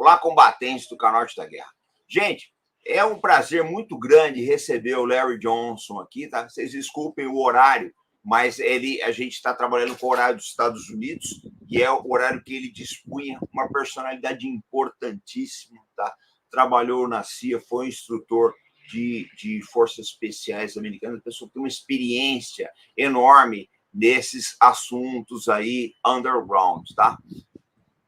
Olá, combatentes do canal Arte da Guerra. Gente, é um prazer muito grande receber o Larry Johnson aqui, tá? Vocês desculpem o horário, mas a gente está trabalhando com o horário dos Estados Unidos e é o horário que ele dispunha, uma personalidade importantíssima, tá? Trabalhou na CIA, foi instrutor de Forças Especiais americanas, pessoa que tem uma experiência enorme nesses assuntos aí underground, tá?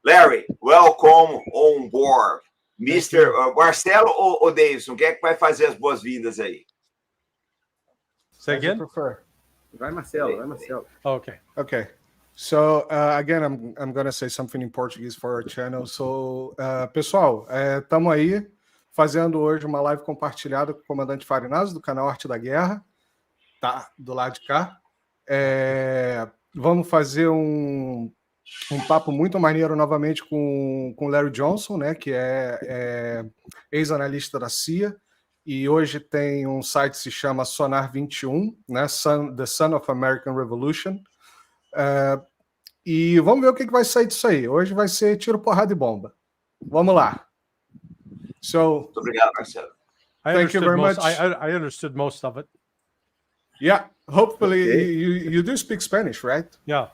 Larry, welcome on board. Mr. Marcelo ou Davidson, quem é que vai fazer as boas-vindas aí? Say again? Vai, Marcelo, vai, Marcelo. Oh, okay. Okay. So, again, I'm going to say something in Portuguese for our channel. So, pessoal, estamos aí fazendo hoje uma live compartilhada com o comandante Farinazzo, do canal Arte da Guerra. Tá do lado de cá. Vamos fazer um papo muito maneiro novamente com Larry Johnson, né, que é ex-analista da CIA, e hoje tem um site que se chama Sonar 21, né, The Son of American Revolution, e vamos ver o que vai sair disso aí. Hoje vai ser tiro, porrada e bomba. Vamos lá. So, muito obrigado, Marcelo. Thank you very much. I understood most of it. Yeah, hopefully Okay. you do speak Spanish, right? Yeah.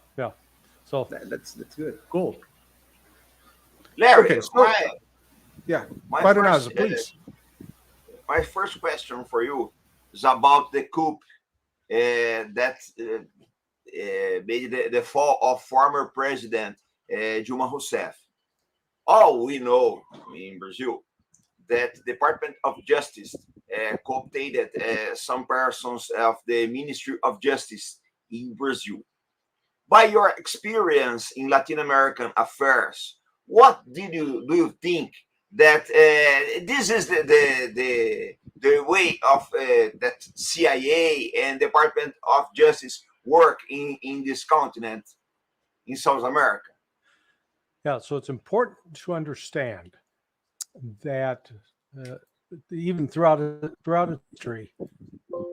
So That's good. Cool. Larry, Okay, so, my Farinazzo, please. My first question for you is about the coup that made the fall of former President Dilma Rousseff. All we know in Brazil that the Department of Justice coopted some persons of the Ministry of Justice in Brazil. By your experience in Latin American affairs, what do you think that this is the way of that CIA and Department of Justice work in this continent, in South America? yeah, so it's important to understand that even throughout history,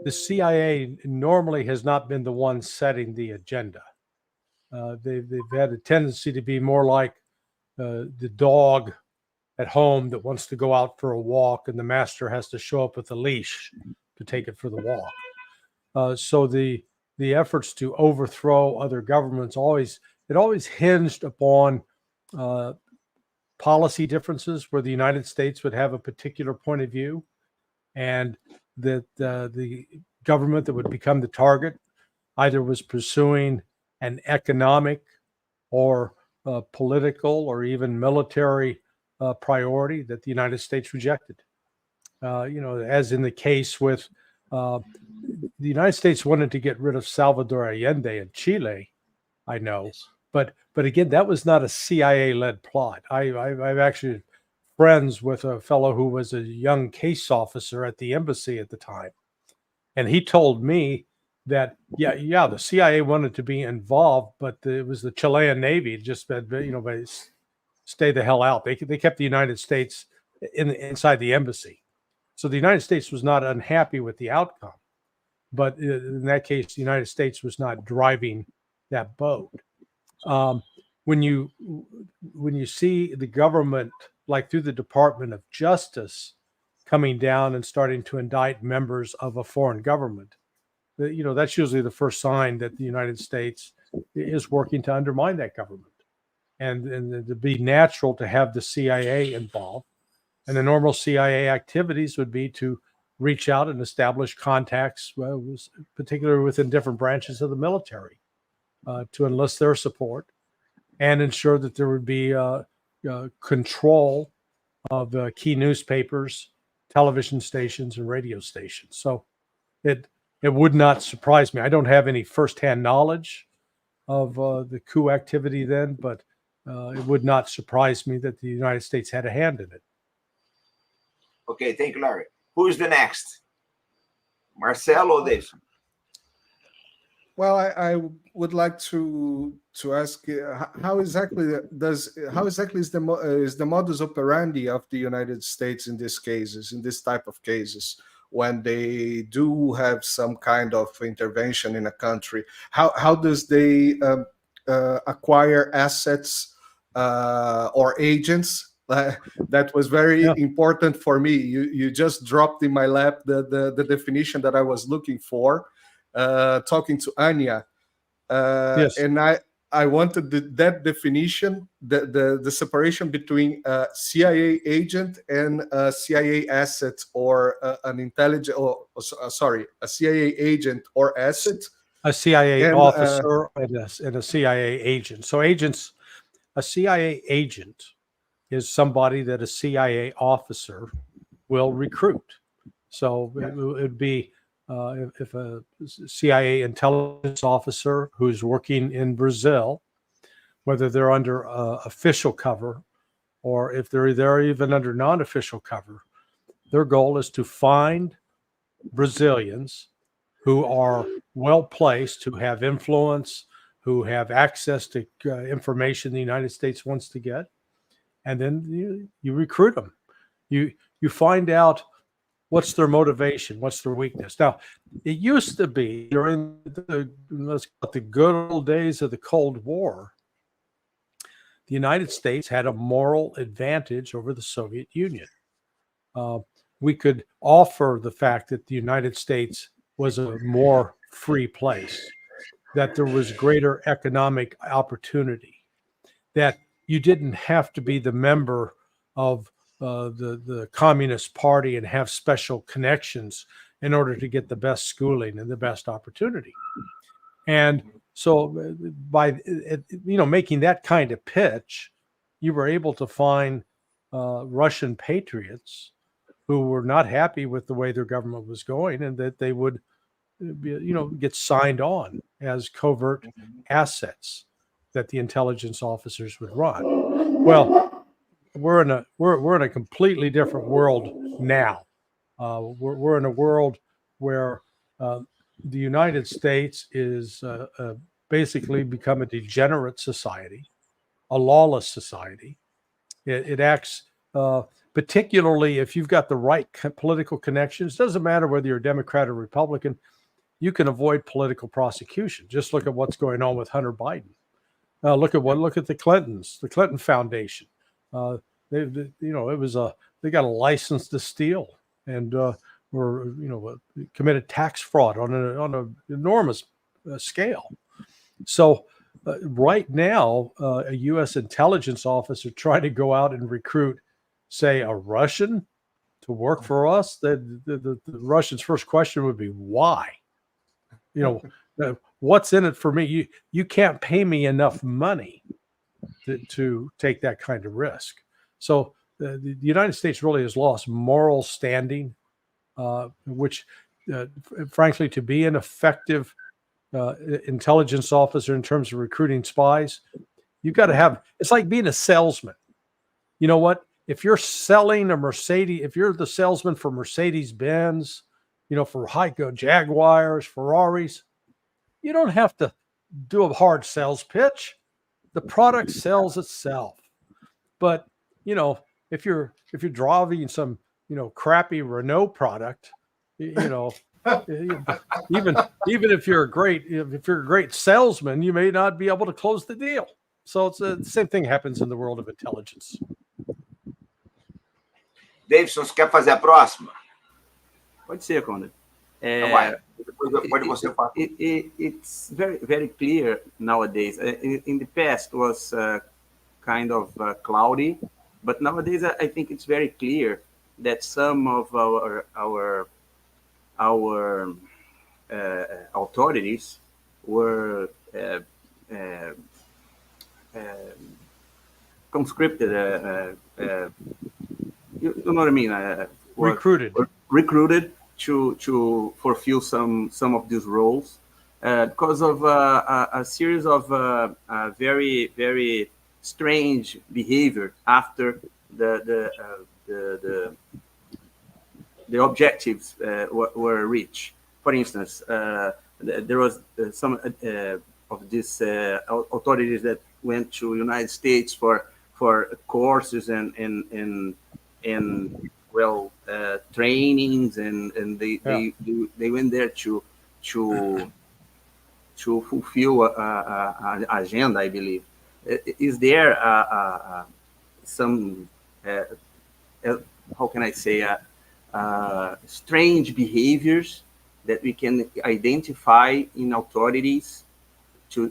the CIA normally has not been the one setting the agenda. They've had a tendency to be more like the dog at home that wants to go out for a walk, and the master has to show up with a leash to take it for the walk. So the efforts to overthrow other governments always hinged upon policy differences, where the United States would have a particular point of view, and that the government that would become the target either was pursuing an economic or political or even military priority that the United States rejected. As in the case with the United States wanted to get rid of Salvador Allende in Chile, I know, but again, that was not a CIA-led plot. I've actually friends with a fellow who was a young case officer at the embassy at the time, and he told me that the CIA wanted to be involved, but it was the Chilean Navy just said, stay the hell out. They kept the United States inside the embassy, so the United States was not unhappy with the outcome, but in that case, the United States was not driving that boat. When you see the government, like through the Department of Justice, coming down and starting to indict members of a foreign government, that's usually the first sign that the United States is working to undermine that government. And to be natural to have the CIA involved. And the normal CIA activities would be to reach out and establish contacts, particularly within different branches of the military, to enlist their support and ensure that there would be control of key newspapers, television stations, and radio stations. So it would not surprise me. I don't have any firsthand knowledge of the coup activity then, but it would not surprise me that the United States had a hand in it. Okay, thank you, Larry. Who is the next? Marcelo or Davidson? Well, I would like to ask how exactly is the modus operandi of the United States in these cases, in this type of cases, when they do have some kind of intervention in a country? How does they acquire assets or agents That was very important for me. You just dropped in my lap the definition that I was looking for, talking to Anya. Yes. And I wanted that definition, the separation between a CIA agent and a CIA asset, or an intelligence, a CIA agent or asset. A CIA And, officer and a CIA agent. So a CIA agent is somebody that a CIA officer will recruit. So it would be if a CIA intelligence officer who's working in Brazil, whether they're under official cover or if they're even under non-official cover, their goal is to find Brazilians who are well placed, who have influence, who have access to information the United States wants to get, and then you recruit them. You find out what's their motivation, what's their weakness. Now, it used to be during the good old days of the Cold War, the United States had a moral advantage over the Soviet Union. We could offer the fact that the United States was a more free place, that there was greater economic opportunity, that you didn't have to be the member of the Communist Party and have special connections in order to get the best schooling and the best opportunity. And so by making that kind of pitch, you were able to find Russian patriots who were not happy with the way their government was going, and that they would get signed on as covert assets that the intelligence officers would run. Well, we're in a completely different world now. We're in a world where the United States is basically become a degenerate society, a lawless society. It acts particularly if you've got the right political connections. Doesn't matter whether you're a Democrat or Republican, you can avoid political prosecution. Just look at what's going on with Hunter Biden. Look at the Clintons, the Clinton Foundation. They got a license to steal and committed tax fraud on an enormous scale. So right now, a U.S. intelligence officer trying to go out and recruit, say, a Russian to work for us, the Russian's first question would be, why? What's in it for me? You can't pay me enough money to take that kind of risk. So the United States really has lost moral standing, which, frankly, to be an effective intelligence officer in terms of recruiting spies, you've got to have, it's like being a salesman. You know what? If you're selling a Mercedes, if you're the salesman for Mercedes-Benz, for Jaguars, Ferraris, you don't have to do a hard sales pitch. The product sells itself. But, if you're driving some, crappy Renault product, even if you're a great salesman, you may not be able to close the deal. So it's the same thing happens in the world of intelligence. Davidson, você quer fazer a próxima? Pode ser, Conrad. Depois você fala. It's very, very clear nowadays. In the past was kind of cloudy, but nowadays I think it's very clear that some of our authorities were conscripted. You know what I mean? Recruited to fulfill some of these roles because of a series of very, very strange behavior after the objectives were reached. For instance, there was some of these authorities that went to United States for courses and trainings, and they went there to fulfill an agenda, I believe. Is there some how can I say, strange behaviors that we can identify in authorities to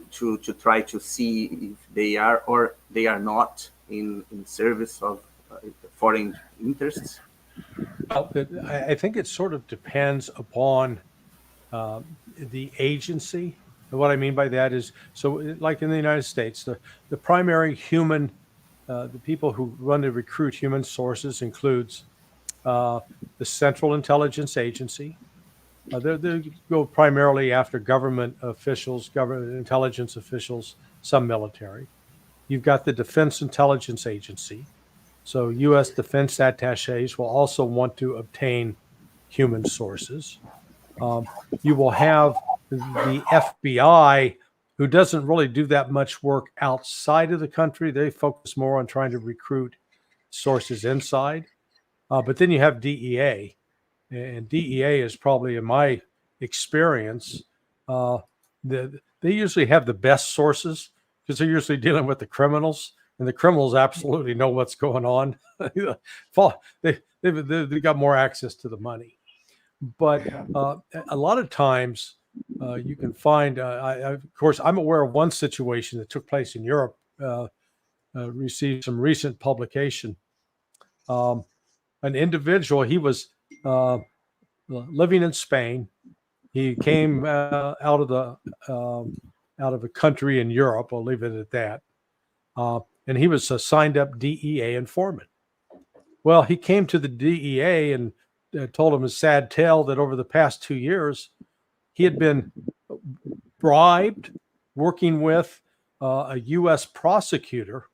try to see if they are or they are not in service of foreign interests? Well, I think it sort of depends upon the agency. And what I mean by that is, so like in the United States, the primary human, the people who run to recruit human sources includes the Central Intelligence Agency. They go primarily after government officials, government intelligence officials, some military. You've got the Defense Intelligence Agency. So U.S. defense attaches will also want to obtain human sources. You will have the FBI, who doesn't really do that much work outside of the country. They focus more on trying to recruit sources inside. But then you have DEA, and DEA is probably, in my experience, they usually have the best sources because they're usually dealing with the criminals, and the criminals absolutely know what's going on. They've got more access to the money. But a lot of times you can find, of course, I'm aware of one situation that took place in Europe, received some recent publication. An individual, he was living in Spain. He came out of a country in Europe. I'll leave it at that. And he was a signed up DEA informant. Well, he came to the DEA and told him a sad tale that over the past 2 years, he had been bribed working with a U.S. prosecutor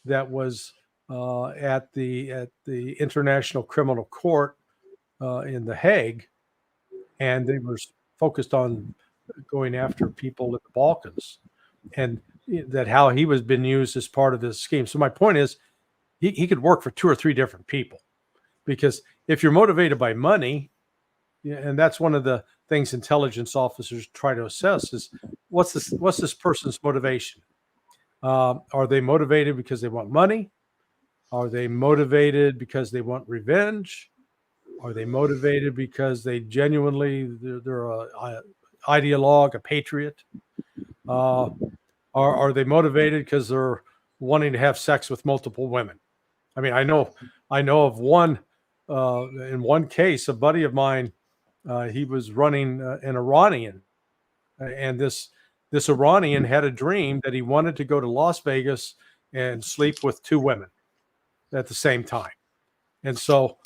that was at the International Criminal Court in The Hague, and they were focused on going after people in the Balkans, and that how he was being used as part of this scheme. So my point is, he could work for 2 or 3 different people, because if you're motivated by money, and that's one of the things intelligence officers try to assess is what's this person's motivation? Are they motivated because they want money? Are they motivated because they want revenge? Are they motivated because they genuinely they're a ideologue, a patriot? Are they motivated because they're wanting to have sex with multiple women? I mean, I know of one, in one case, a buddy of mine, he was running an Iranian, and this Iranian had a dream that he wanted to go to Las Vegas and sleep with 2 women at the same time. And so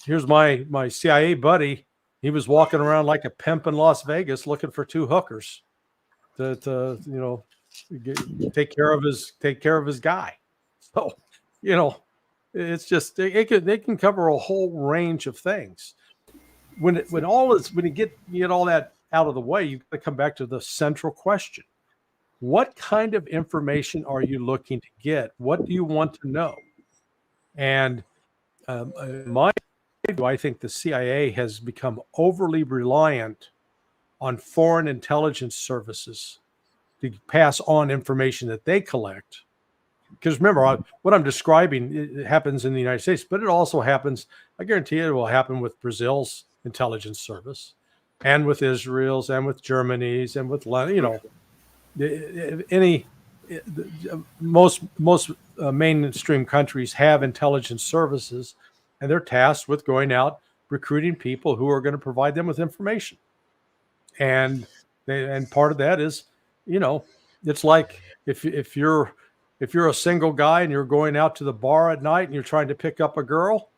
here's my CIA buddy. He was walking around like a pimp in Las Vegas looking for 2 hookers to take care of his guy. So, it's just they can cover a whole range of things. When you get all that out of the way, you got to come back to the central question: what kind of information are you looking to get? What do you want to know? And I think the CIA has become overly reliant on foreign intelligence services to pass on information that they collect. Because remember, what I'm describing, it happens in the United States, but it also happens, I guarantee it will happen with Brazil's intelligence service, and with Israel's, and with Germany's, and with, most mainstream countries have intelligence services, and they're tasked with going out recruiting people who are going to provide them with information. And part of that is, it's like if you're a single guy and you're going out to the bar at night and you're trying to pick up a girl,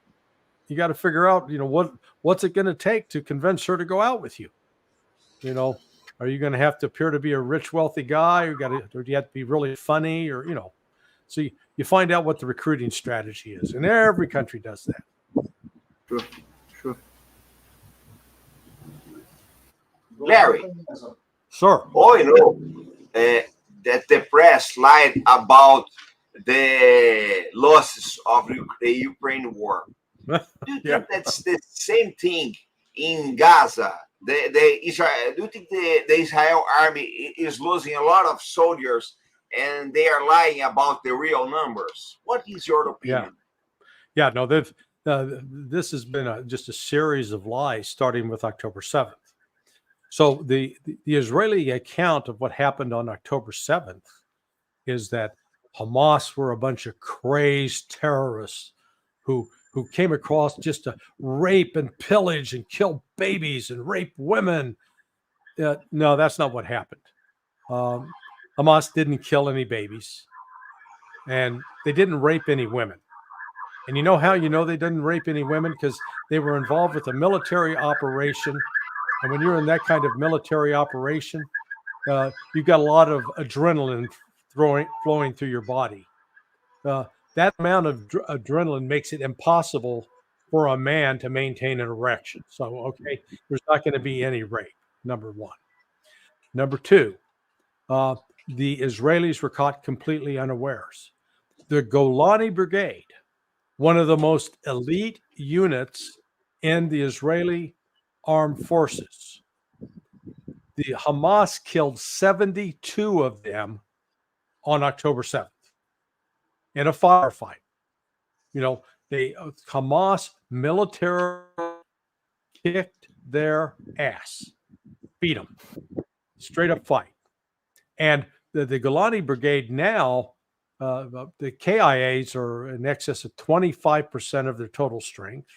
you got to figure out, what's it going to take to convince her to go out with you? Are you going to have to appear to be a rich, wealthy guy, or do you have to be really funny, or, so you find out what the recruiting strategy is, and every country does that. Sure. Larry. Sir. That the press lied about the losses of the Ukraine war. Do you think that's the same thing in Gaza? The Israel, do you think the Israel army is losing a lot of soldiers and they are lying about the real numbers? What is your opinion? Yeah, no, this has been just a series of lies starting with October 7th. So the Israeli account of what happened on October 7th is that Hamas were a bunch of crazed terrorists who came across just to rape and pillage and kill babies and rape women. No, that's not what happened. Hamas didn't kill any babies, and they didn't rape any women. And you know how you know they didn't rape any women? Because they were involved with a military operation. And when you're in that kind of military operation, you've got a lot of adrenaline flowing through your body. That amount of adrenaline makes it impossible for a man to maintain an erection. So, okay, there's not going to be any rape, number one. Number two, the Israelis were caught completely unawares. The Golani Brigade, one of the most elite units in the Israeli armed forces. The Hamas killed 72 of them on October 7th in a firefight. You know, Hamas military kicked their ass, beat them, straight up fight. And the Golani Brigade now, the C.I.As are in excess of 25% of their total strength.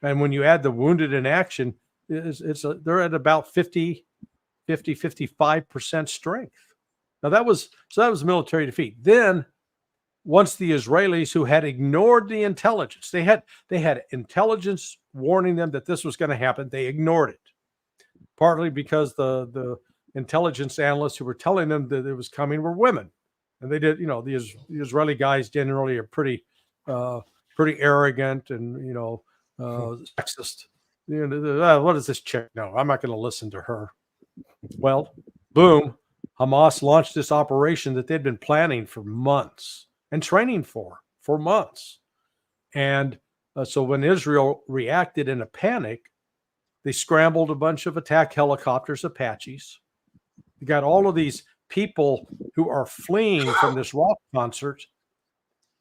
And when you add the wounded in action, they're at about 55% strength. Now that was military defeat. Then once the Israelis, who had ignored the intelligence, they had intelligence warning them that this was going to happen, they ignored it. Partly because the intelligence analysts who were telling them that it was coming were women. And they did, the Israeli guys generally are pretty arrogant and, sexist. What does this chick know? I'm not going to listen to her. Well, boom, Hamas launched this operation that they'd been planning for months and training for months. And so when Israel reacted in a panic, they scrambled a bunch of attack helicopters, Apaches. You got all of these people who are fleeing from this rock concert.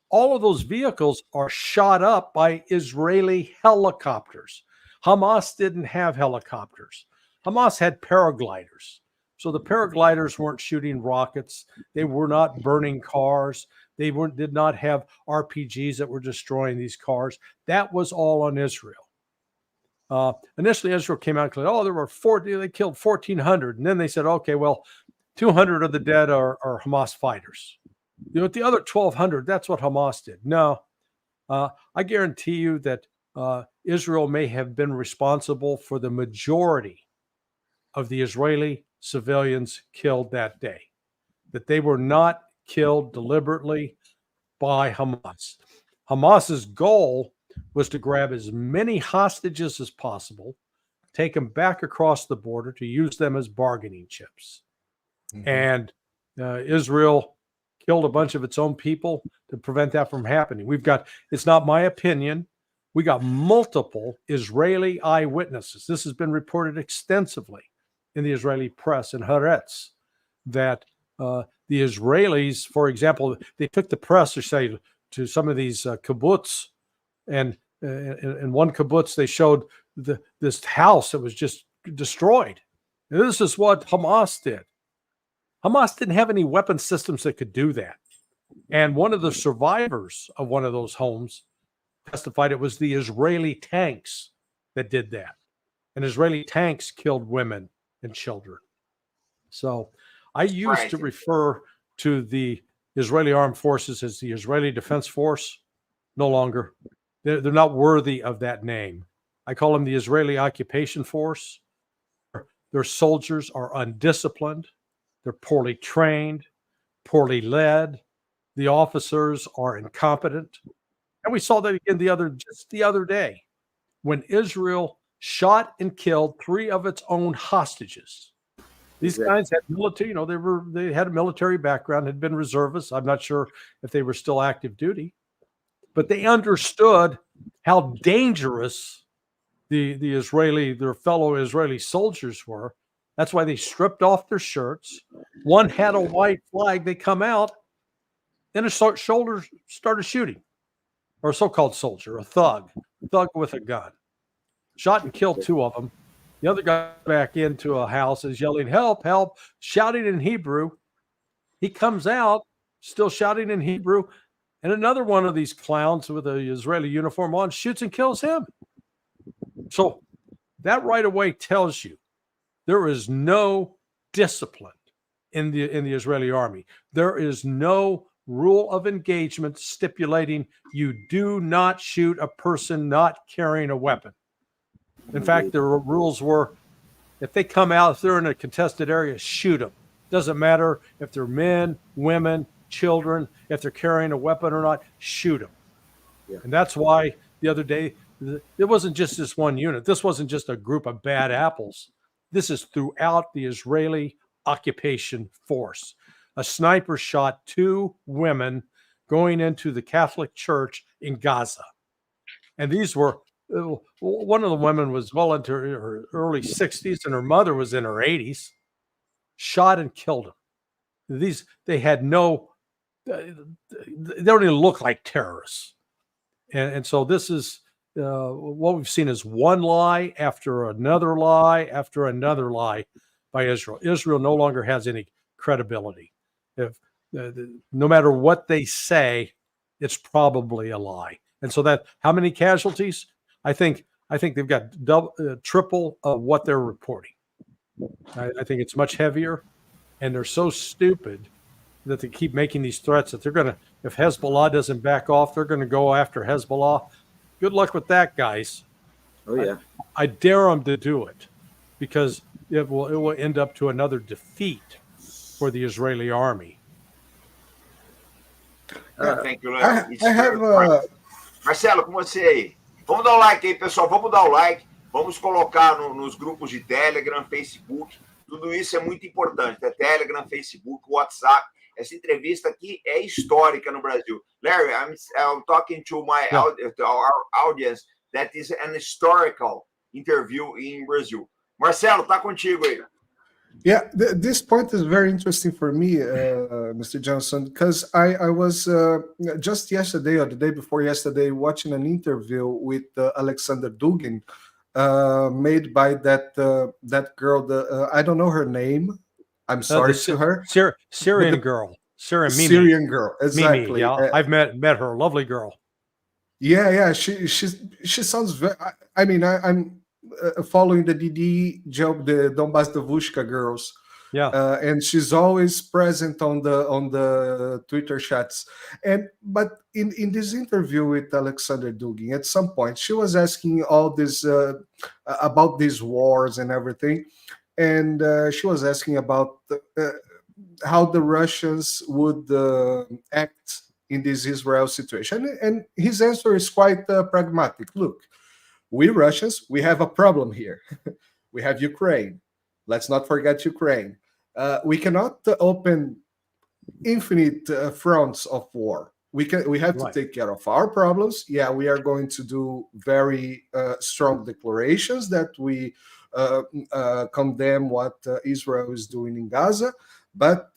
All of those vehicles are shot up by Israeli helicopters. Hamas didn't have helicopters. Hamas had paragliders. So the paragliders weren't shooting rockets. They were not burning cars. They did not have RPGs that were destroying these cars. That was all on Israel. Initially, Israel came out and said, there were they killed 1,400. And then they said, okay, well, 200 of the dead are Hamas fighters. The other 1,200, that's what Hamas did. No, I guarantee you that Israel may have been responsible for the majority of the Israeli civilians killed that day, that they were not killed deliberately by Hamas. Hamas's goal was to grab as many hostages as possible, take them back across the border to use them as bargaining chips. Mm-hmm. And Israel killed a bunch of its own people to prevent that from happening. It's not my opinion, we got multiple Israeli eyewitnesses. This has been reported extensively in the Israeli press and Haaretz that the Israelis, for example, they took the press to some of these kibbutz, and in one kibbutz they showed this house that was just destroyed. And this is what Hamas did. Hamas didn't have any weapon systems that could do that. And one of the survivors of one of those homes testified it was the Israeli tanks that did that. And Israeli tanks killed women and children. So I used to refer to the Israeli armed forces as the Israeli Defense Force. No longer. They're not worthy of that name. I call them the Israeli Occupation Force. Their soldiers are undisciplined. They're poorly trained, poorly led. The officers are incompetent. And we saw that again just the other day when Israel shot and killed 3 of its own hostages. These guys had military, they had a military background, had been reservists. I'm not sure if they were still active duty, but they understood how dangerous their fellow Israeli soldiers were. That's why they stripped off their shirts. One had a white flag. They come out, and his shoulders started shooting. or a so-called soldier, a thug with a gun, shot and killed 2 of them. The other guy back into a house is yelling, "Help, help," shouting in Hebrew. He comes out still shouting in Hebrew, and another one of these clowns with an Israeli uniform on shoots and kills him. So that right away tells you there is no discipline in the Israeli army. There is no rule of engagement stipulating you do not shoot a person not carrying a weapon. In fact, the rules were, if they come out, if they're in a contested area, shoot them. Doesn't matter if they're men, women, children, if they're carrying a weapon or not, shoot them. Yeah. And that's why the other day, it wasn't just this one unit. This wasn't just a group of bad apples. This is throughout the Israeli occupation force. A sniper shot 2 women going into the Catholic Church in Gaza. And these were, one of the women was well into her early 60s and her mother was in her 80s, shot and killed them. They had no, they don't even look like terrorists. And so this is, what we've seen is one lie after another lie after another lie by Israel. Israel no longer has any credibility. If no matter what they say, it's probably a lie. And so that, how many casualties? I think they've got triple of what they're reporting. I think it's much heavier, and they're so stupid that they keep making these threats that they're going to, if Hezbollah doesn't back off, they're going to go after Hezbollah. Good luck with that, guys. Oh, yeah. I dare them to do it, because it will end up to another defeat for the Israeli army. Thank you, I have Marcelo, com você aí. Vamos dar o like aí, pessoal. Vamos dar o like. Vamos colocar nos grupos de Telegram, Facebook. Tudo isso é muito importante. Telegram, Facebook, WhatsApp. Essa entrevista aqui é histórica no Brasil. Larry, I'm talking to our audience that is an historical interview in Brazil. Marcelo, tá contigo aí. Yeah, this point is very interesting for me, Mr. Johnson, because I was just yesterday or the day before yesterday watching an interview with Alexander Dugin, made by that girl. I don't know her name. I'm sorry to her. Syrian girl. Syrian girl, exactly. Mimi, yeah, I've met her. Lovely girl. Yeah. She sounds very. I mean, I'm following the DD job, the Donbas Davushka girls. Yeah, and she's always present on the Twitter chats. But in this interview with Alexander Dugin, at some point she was asking all this about these wars and everything, and she was asking about how the Russians would act in this Israel situation, and his answer is quite pragmatic. Look, we Russians, we have a problem here. We have Ukraine. Let's not forget Ukraine. We cannot open infinite fronts of war. We have to take care of our problems. Yeah, we are going to do very strong declarations that we condemn what Israel is doing in Gaza, but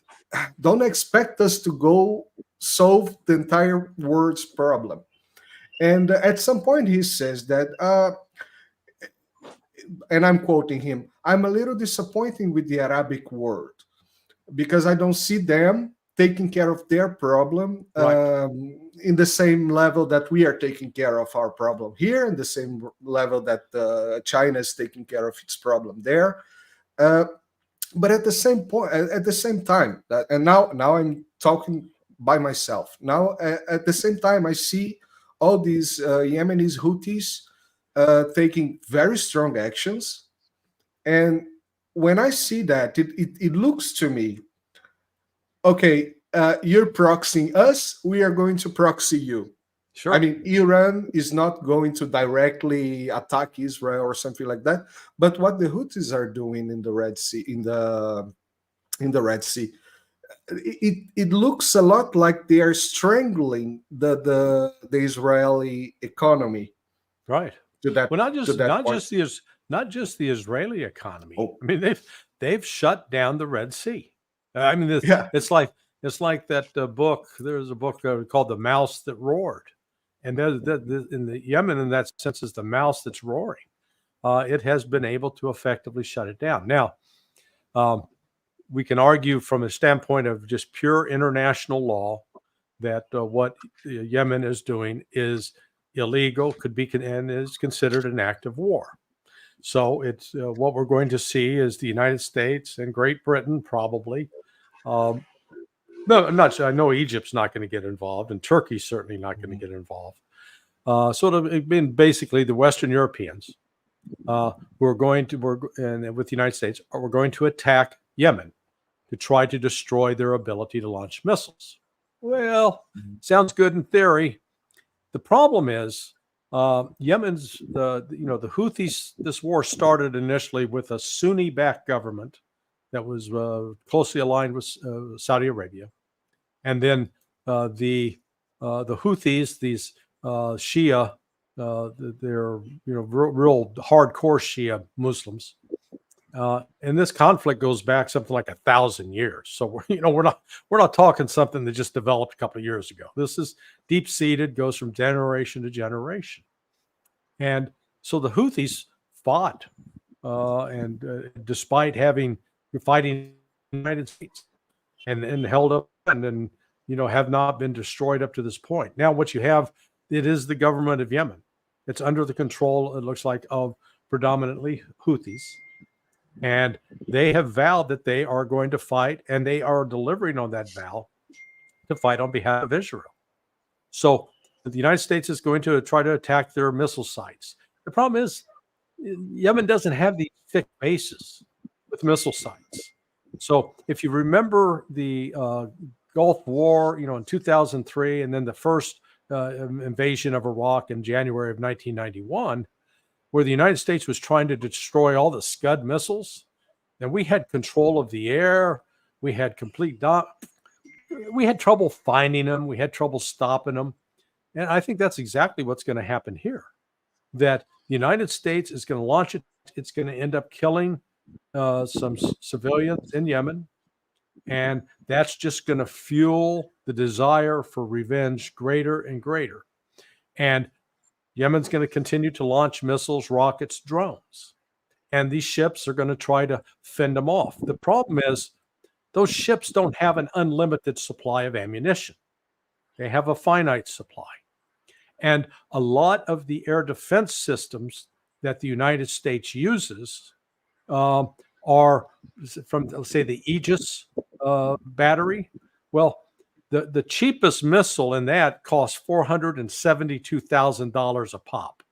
don't expect us to go solve the entire world's problem. And at some point he says that, and I'm quoting him, I'm a little disappointed with the Arabic world because I don't see them taking care of their problem in the same level that we are taking care of our problem here, in the same level that China is taking care of its problem there. But at the same point, at the same time, and now I'm talking by myself. Now, at the same time, I see all these Yemenis Houthis taking very strong actions. And when I see that, it looks to me, okay, you're proxying us, we are going to proxy you. Sure. I mean, Iran is not going to directly attack Israel or something like that. But what the Houthis are doing in the Red Sea, in the Red Sea, it looks a lot like they are strangling the Israeli economy. Right. To that, well, not just the Israeli economy. Oh. I mean, they've shut down the Red Sea. I mean, it's like that book. There's a book called "The Mouse That Roared," And in the Yemen, in that sense, is the mouse that's roaring. It has been able to effectively shut it down. Now, we can argue from a standpoint of just pure international law that what Yemen is doing is illegal, and is considered an act of war. So it's what we're going to see is the United States and Great Britain probably. No, I'm not sure. I know Egypt's not going to get involved, and Turkey's certainly not going to get involved. Sort of been basically the Western Europeans and with the United States, we're going to attack Yemen to try to destroy their ability to launch missiles. Well, sounds good in theory. The problem is Yemen's the Houthis. This war started initially with a Sunni-backed government that was closely aligned with Saudi Arabia, and then the Houthis, these Shia, they're real hardcore Shia Muslims, and this conflict goes back something like 1,000 years. So we're not talking something that just developed a couple of years ago. This is deep seated, goes from generation to generation, and so the Houthis fought, and despite fighting the United States, and held up, and then have not been destroyed up to this point. Now, what you have, it is the government of Yemen. It's under the control, it looks like, of predominantly Houthis. And they have vowed that they are going to fight, and they are delivering on that vow to fight on behalf of Israel. So the United States is going to try to attack their missile sites. The problem is Yemen doesn't have these thick bases with missile sites. So if you remember the Gulf War, in 2003, and then the first invasion of Iraq in January of 1991, where the United States was trying to destroy all the Scud missiles, and we had control of the air, we had we had trouble finding them, we had trouble stopping them. And I think that's exactly what's going to happen here, that the United States is going to launch it. It's going to end up killing some civilians in Yemen, and that's just going to fuel the desire for revenge greater and greater. And Yemen's going to continue to launch missiles, rockets, drones, and these ships are going to try to fend them off. The problem is those ships don't have an unlimited supply of ammunition. They have a finite supply. And a lot of the air defense systems that the United States uses are from, let's say, the Aegis battery. Well, the cheapest missile in that costs $472,000 a pop.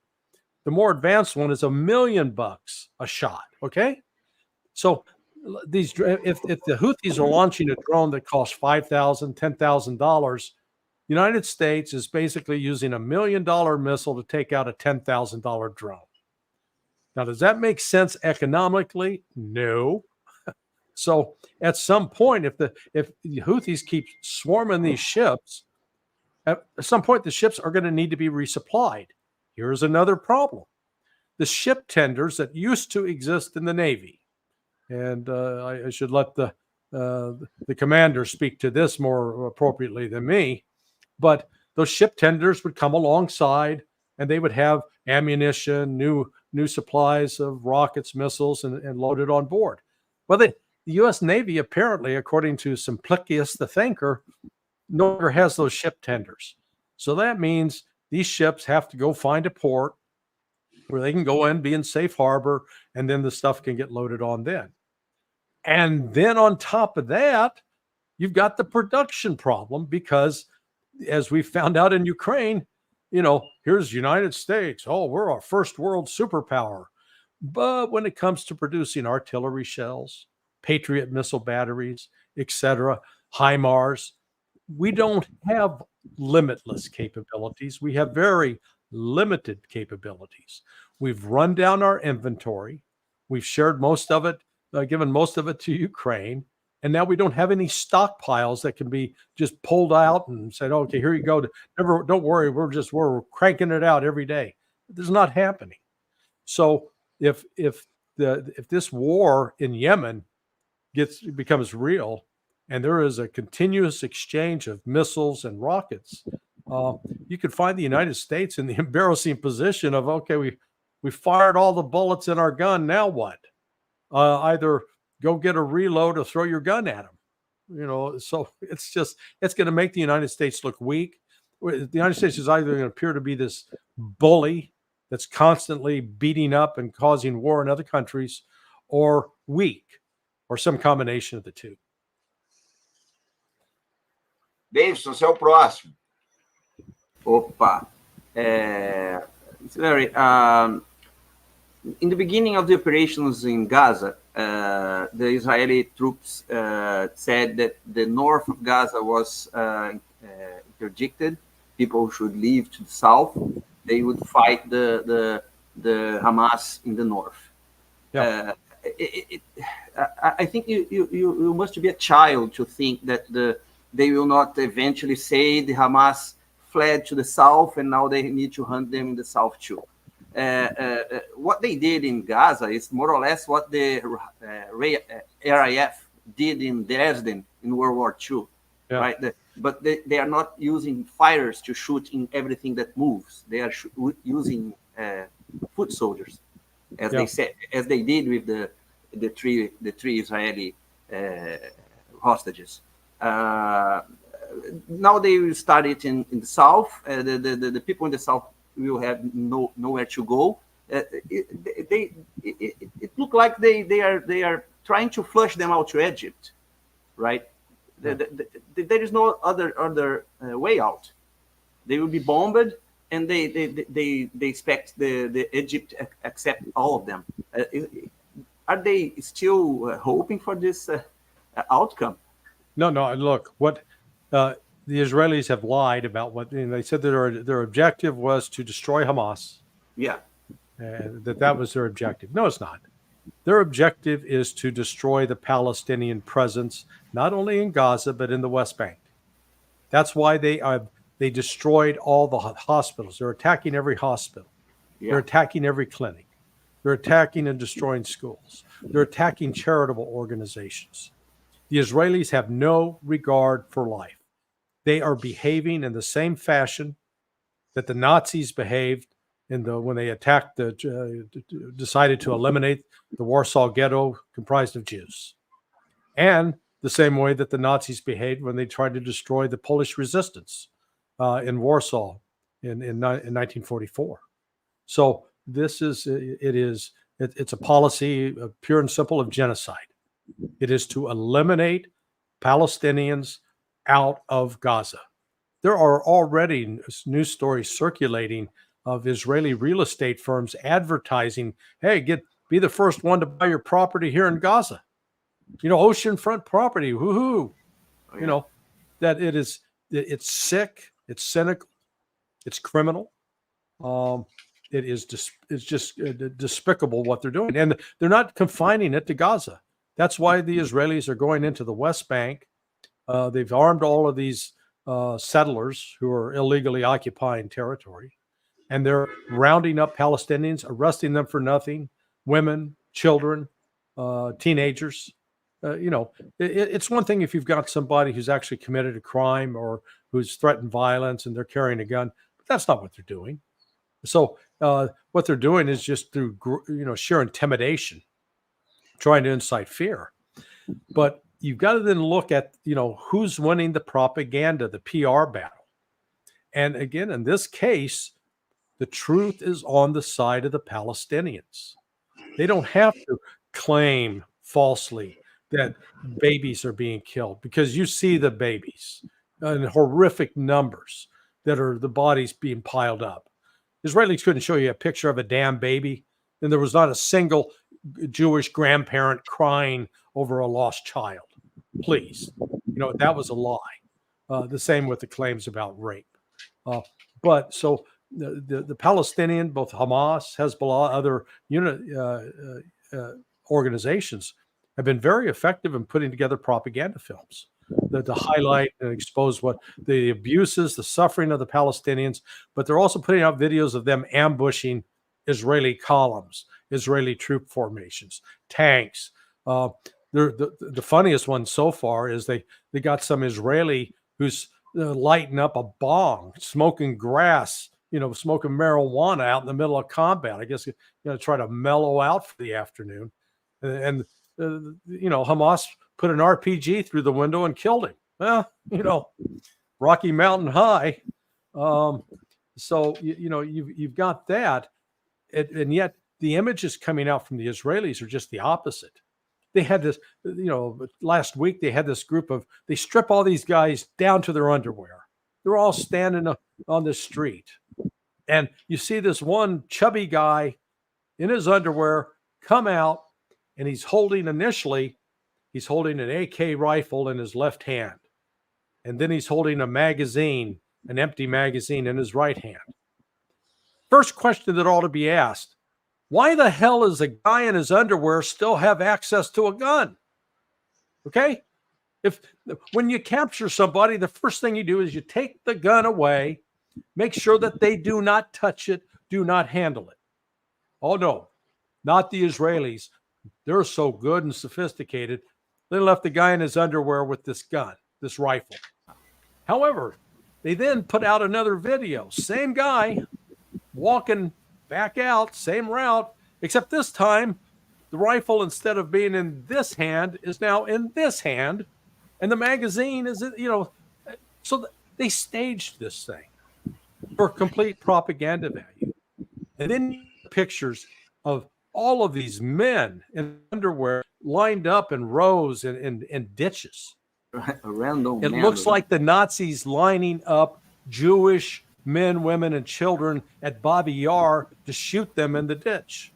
The more advanced one is $1 million a shot. Okay, so if the Houthis are launching a drone that costs $5,000, $10,000, United States is basically using $1 million missile to take out a $10,000 drone. Now, does that make sense economically? No. So at some point, if the Houthis keep swarming these ships, at some point the ships are going to need to be resupplied. Here's another problem. The ship tenders that used to exist in the Navy, and I should let the commander speak to this more appropriately than me, but those ship tenders would come alongside, and they would have ammunition, new supplies of rockets, missiles, and loaded on board. Well, the U.S. Navy, apparently, according to Simplicius the Thinker, no longer has those ship tenders. So that means these ships have to go find a port where they can go in, be in safe harbor, and then the stuff can get loaded on then. And then on top of that, you've got the production problem because, as we found out in Ukraine, here's United States. Oh, we're a first world superpower. But when it comes to producing artillery shells, Patriot missile batteries, etc., HIMARS, we don't have limitless capabilities. We have very limited capabilities. We've run down our inventory. We've shared most of it, given most of it to Ukraine. And now we don't have any stockpiles that can be just pulled out and said, okay, here you go. Don't worry, we're cranking it out every day. This is not happening. So if this war in Yemen becomes real, and there is a continuous exchange of missiles and rockets, you could find the United States in the embarrassing position of, okay, we fired all the bullets in our gun. Now what? Either go get a reload or throw your gun at them. So it's going to make the United States look weak. The United States is either going to appear to be this bully that's constantly beating up and causing war in other countries, or weak, or some combination of the two. Davidson, você é o próximo. Opa. It's very. In the beginning of the operations in Gaza, the Israeli troops said that the north of Gaza was interdicted. People should leave to the south. They would fight the Hamas in the north. Yeah. I think you must be a child to think that they will not eventually say the Hamas fled to the south and now they need to hunt them in the south too. What they did in Gaza is more or less what the RAF did in Dresden in World War II, yeah. Right? But they are not using fighters to shoot in everything that moves. They are using foot soldiers, as yeah. they said, as they did with the three Israeli hostages. Now they will start it in the south. The people in the south will have nowhere to go. It looked like they are trying to flush them out to Egypt, right? Yeah. There is no other way out. They will be bombed, and they expect the Egypt accept all of them. Are they still hoping for this outcome? No. Look, what the Israelis have lied about. They said that their objective was to destroy Hamas. Yeah, that was their objective. No, it's not. Their objective is to destroy the Palestinian presence, not only in Gaza but in the West Bank. That's why they destroyed all the hospitals. They're attacking every hospital. Yeah. They're attacking every clinic. They're attacking and destroying schools. They're attacking charitable organizations. The Israelis have no regard for life. They are behaving in the same fashion that the Nazis behaved when they attacked decided to eliminate the Warsaw Ghetto comprised of Jews, and the same way that the Nazis behaved when they tried to destroy the Polish resistance in Warsaw in 1944. So it's a policy of pure and simple of genocide. It is to eliminate Palestinians out of Gaza. There are already news stories circulating of Israeli real estate firms advertising, hey, be the first one to buy your property here in Gaza. Oceanfront property, woohoo. Oh, yeah. That it's sick, it's cynical, it's criminal. It's just despicable what they're doing. And they're not confining it to Gaza. That's why the Israelis are going into the West Bank. They've armed all of these settlers who are illegally occupying territory. And they're rounding up Palestinians, arresting them for nothing, women, children, teenagers. It's one thing if you've got somebody who's actually committed a crime or who's threatened violence and they're carrying a gun, but that's not what they're doing. So what they're doing is just through sheer intimidation, trying to incite fear. But you've got to then look at who's winning the propaganda, the PR battle. And again, in this case, the truth is on the side of the Palestinians. They don't have to claim falsely that babies are being killed, because you see the babies in horrific numbers that are the bodies being piled up. Israelis couldn't show you a picture of a damn baby, and there was not a single Jewish grandparent crying over a lost child. Please, that was a lie. The same with the claims about rape. But so the Palestinian, both Hamas, Hezbollah, other organizations have been very effective in putting together propaganda films to highlight and expose what the abuses, the suffering of the Palestinians, but they're also putting out videos of them ambushing Israeli columns, Israeli troop formations, tanks. The funniest one so far is they got some Israeli who's lighting up a bong, smoking grass, smoking marijuana out in the middle of combat. I guess, try to mellow out for the afternoon. And Hamas put an RPG through the window and killed him. Well, Rocky Mountain High. So, you've got that. And yet the images coming out from the Israelis are just the opposite. They had this, last week they had this group they strip all these guys down to their underwear. They're all standing on the street. And you see this one chubby guy in his underwear come out, and he's holding an AK rifle in his left hand. And then he's holding a magazine, an empty magazine in his right hand. First question that ought to be asked: why the hell does a guy in his underwear still have access to a gun? Okay? When you capture somebody, the first thing you do is you take the gun away, make sure that they do not touch it, do not handle it. Oh no, not the Israelis. They're so good and sophisticated. They left the guy in his underwear with this gun, this rifle. However, they then put out another video. Same guy walking back out, same route, except this time the rifle, instead of being in this hand, is now in this hand, and the magazine is, so they staged this thing for complete propaganda value. And then pictures of all of these men in underwear lined up in rows in ditches. Random. It looks like the Nazis lining up Jewish men, women, and children at Babi Yar to shoot them in the ditch.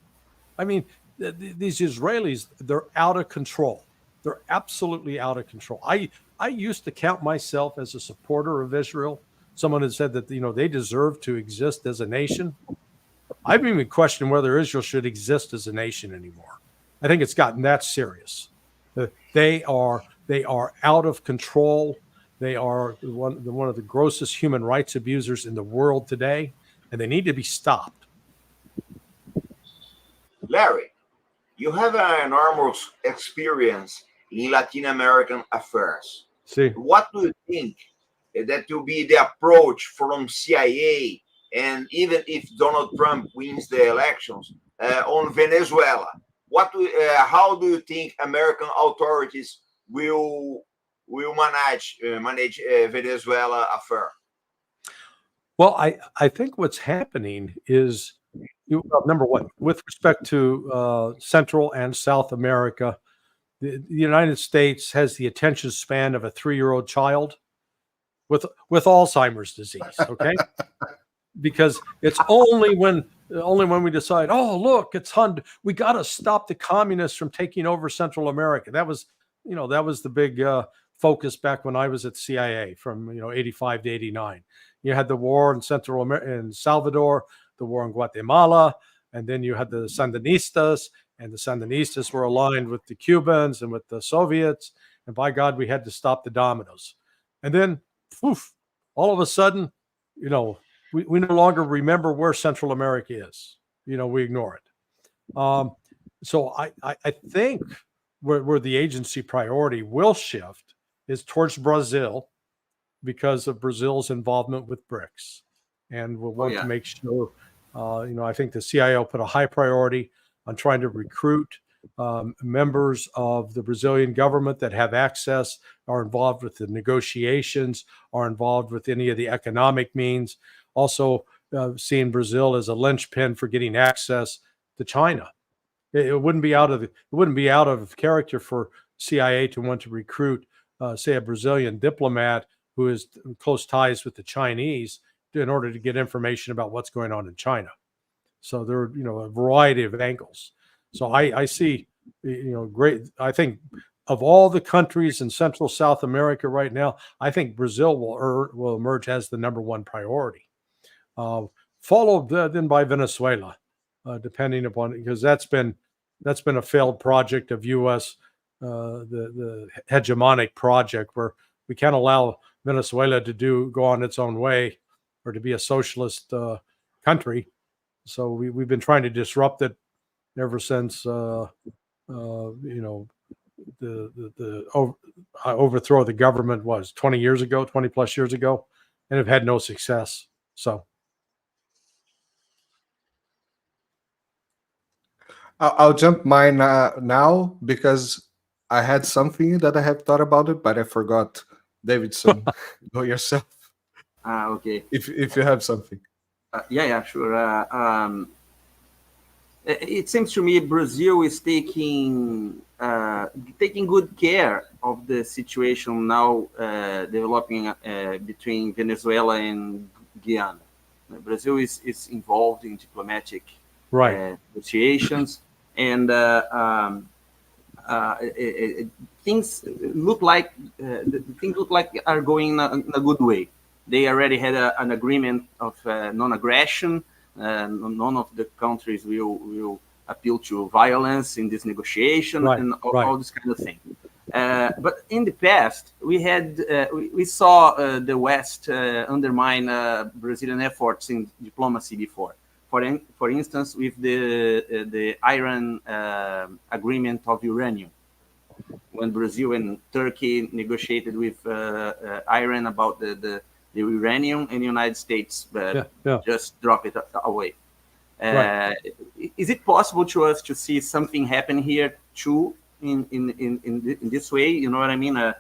I mean, these Israelis, they're out of control. They're absolutely out of control. I used to count myself as a supporter of Israel. Someone had said that, they deserve to exist as a nation. I've even questioned whether Israel should exist as a nation anymore. I think it's gotten that serious. They are out of control. They are one of the grossest human rights abusers in the world today, and they need to be stopped. Larry, you have an enormous experience in Latin American affairs. See, what do you think that will be the approach from CIA, and even if Donald Trump wins the elections, on Venezuela? How do you think American authorities will manage Venezuela affair? Well, I think what's happening is, number one, with respect to Central and South America, the United States has the attention span of a 3-year-old child with Alzheimer's disease. Okay, because it's only when we decide, oh look, it's we got to stop the communists from taking over Central America. That was the big focus back when I was at C.I.A. from 85 to 89. You had the war in Central America, in Salvador, the war in Guatemala, and then you had the Sandinistas, and the Sandinistas were aligned with the Cubans and with the Soviets, and by God, we had to stop the dominoes. And then, poof, all of a sudden, we no longer remember where Central America is. We ignore it. So I think where the agency priority will shift is towards Brazil, because of Brazil's involvement with BRICS. And we'll want to make sure, I think the C.I.A. put a high priority on trying to recruit members of the Brazilian government that have access, are involved with the negotiations, are involved with any of the economic means. Also, seeing Brazil as a linchpin for getting access to China. It wouldn't be out of character for CIA to want to recruit, say, a Brazilian diplomat who has close ties with the Chinese in order to get information about what's going on in China. So there are, a variety of angles. So I see, great. I think of all the countries in Central South America right now, I think Brazil will emerge as the number one priority, followed then by Venezuela, depending upon, because that's been a failed project of U.S. The hegemonic project, where we can't allow Venezuela to go on its own way or to be a socialist country. So we've been trying to disrupt it ever since overthrow of the government was 20 years ago, 20 plus years ago, and have had no success. So I'll jump mine now because I had something that I have thought about it, but I forgot. Davidson, go yourself Okay. if you have something. Yeah, sure. It seems to me Brazil is taking good care of the situation now developing between Venezuela and Guyana. Brazil is involved in diplomatic negotiations, and things look like are going in a good way. They already had an agreement of non-aggression. None of the countries will appeal to violence in this negotiation and all this kind of thing. But in the past, we saw the West undermine Brazilian efforts in diplomacy before. For instance, with the Iran agreement of uranium, when Brazil and Turkey negotiated with Iran about the uranium, and the United States just drop it away. Is it possible to us to see something happen here too in this way? You know what I mean?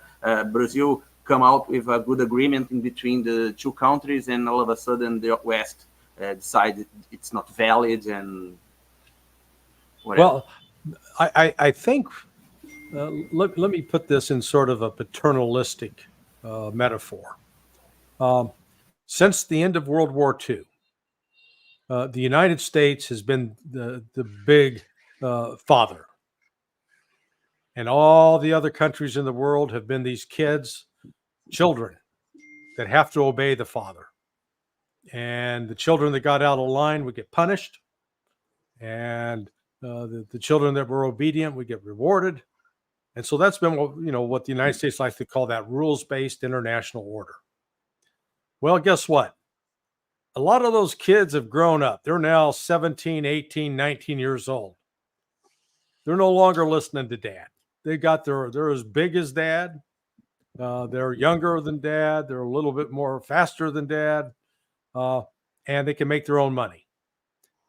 Brazil come out with a good agreement in between the two countries, and all of a sudden the West decide it's not valid and whatever. Well, I think let me put this in sort of a paternalistic metaphor. Since the end of World War II, the United States has been the big father. And all the other countries in the world have been these children that have to obey the father. And the children that got out of line would get punished. And the children that were obedient would get rewarded. And so that's been what the United States likes to call that rules-based international order. Well, guess what? A lot of those kids have grown up. They're now 17, 18, 19 years old. They're no longer listening to dad. They're as big as dad. They're younger than dad. They're a little bit more faster than dad. And they can make their own money.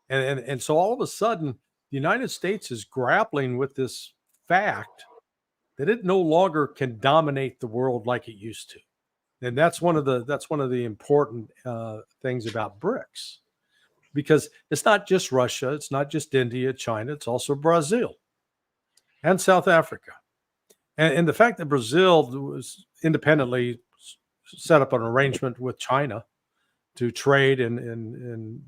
And so all of a sudden, the United States is grappling with this fact that it no longer can dominate the world like it used to. And that's one of the important things about BRICS, because it's not just Russia, it's not just India, China, it's also Brazil and South Africa. And the fact that Brazil was independently set up an arrangement with China to trade in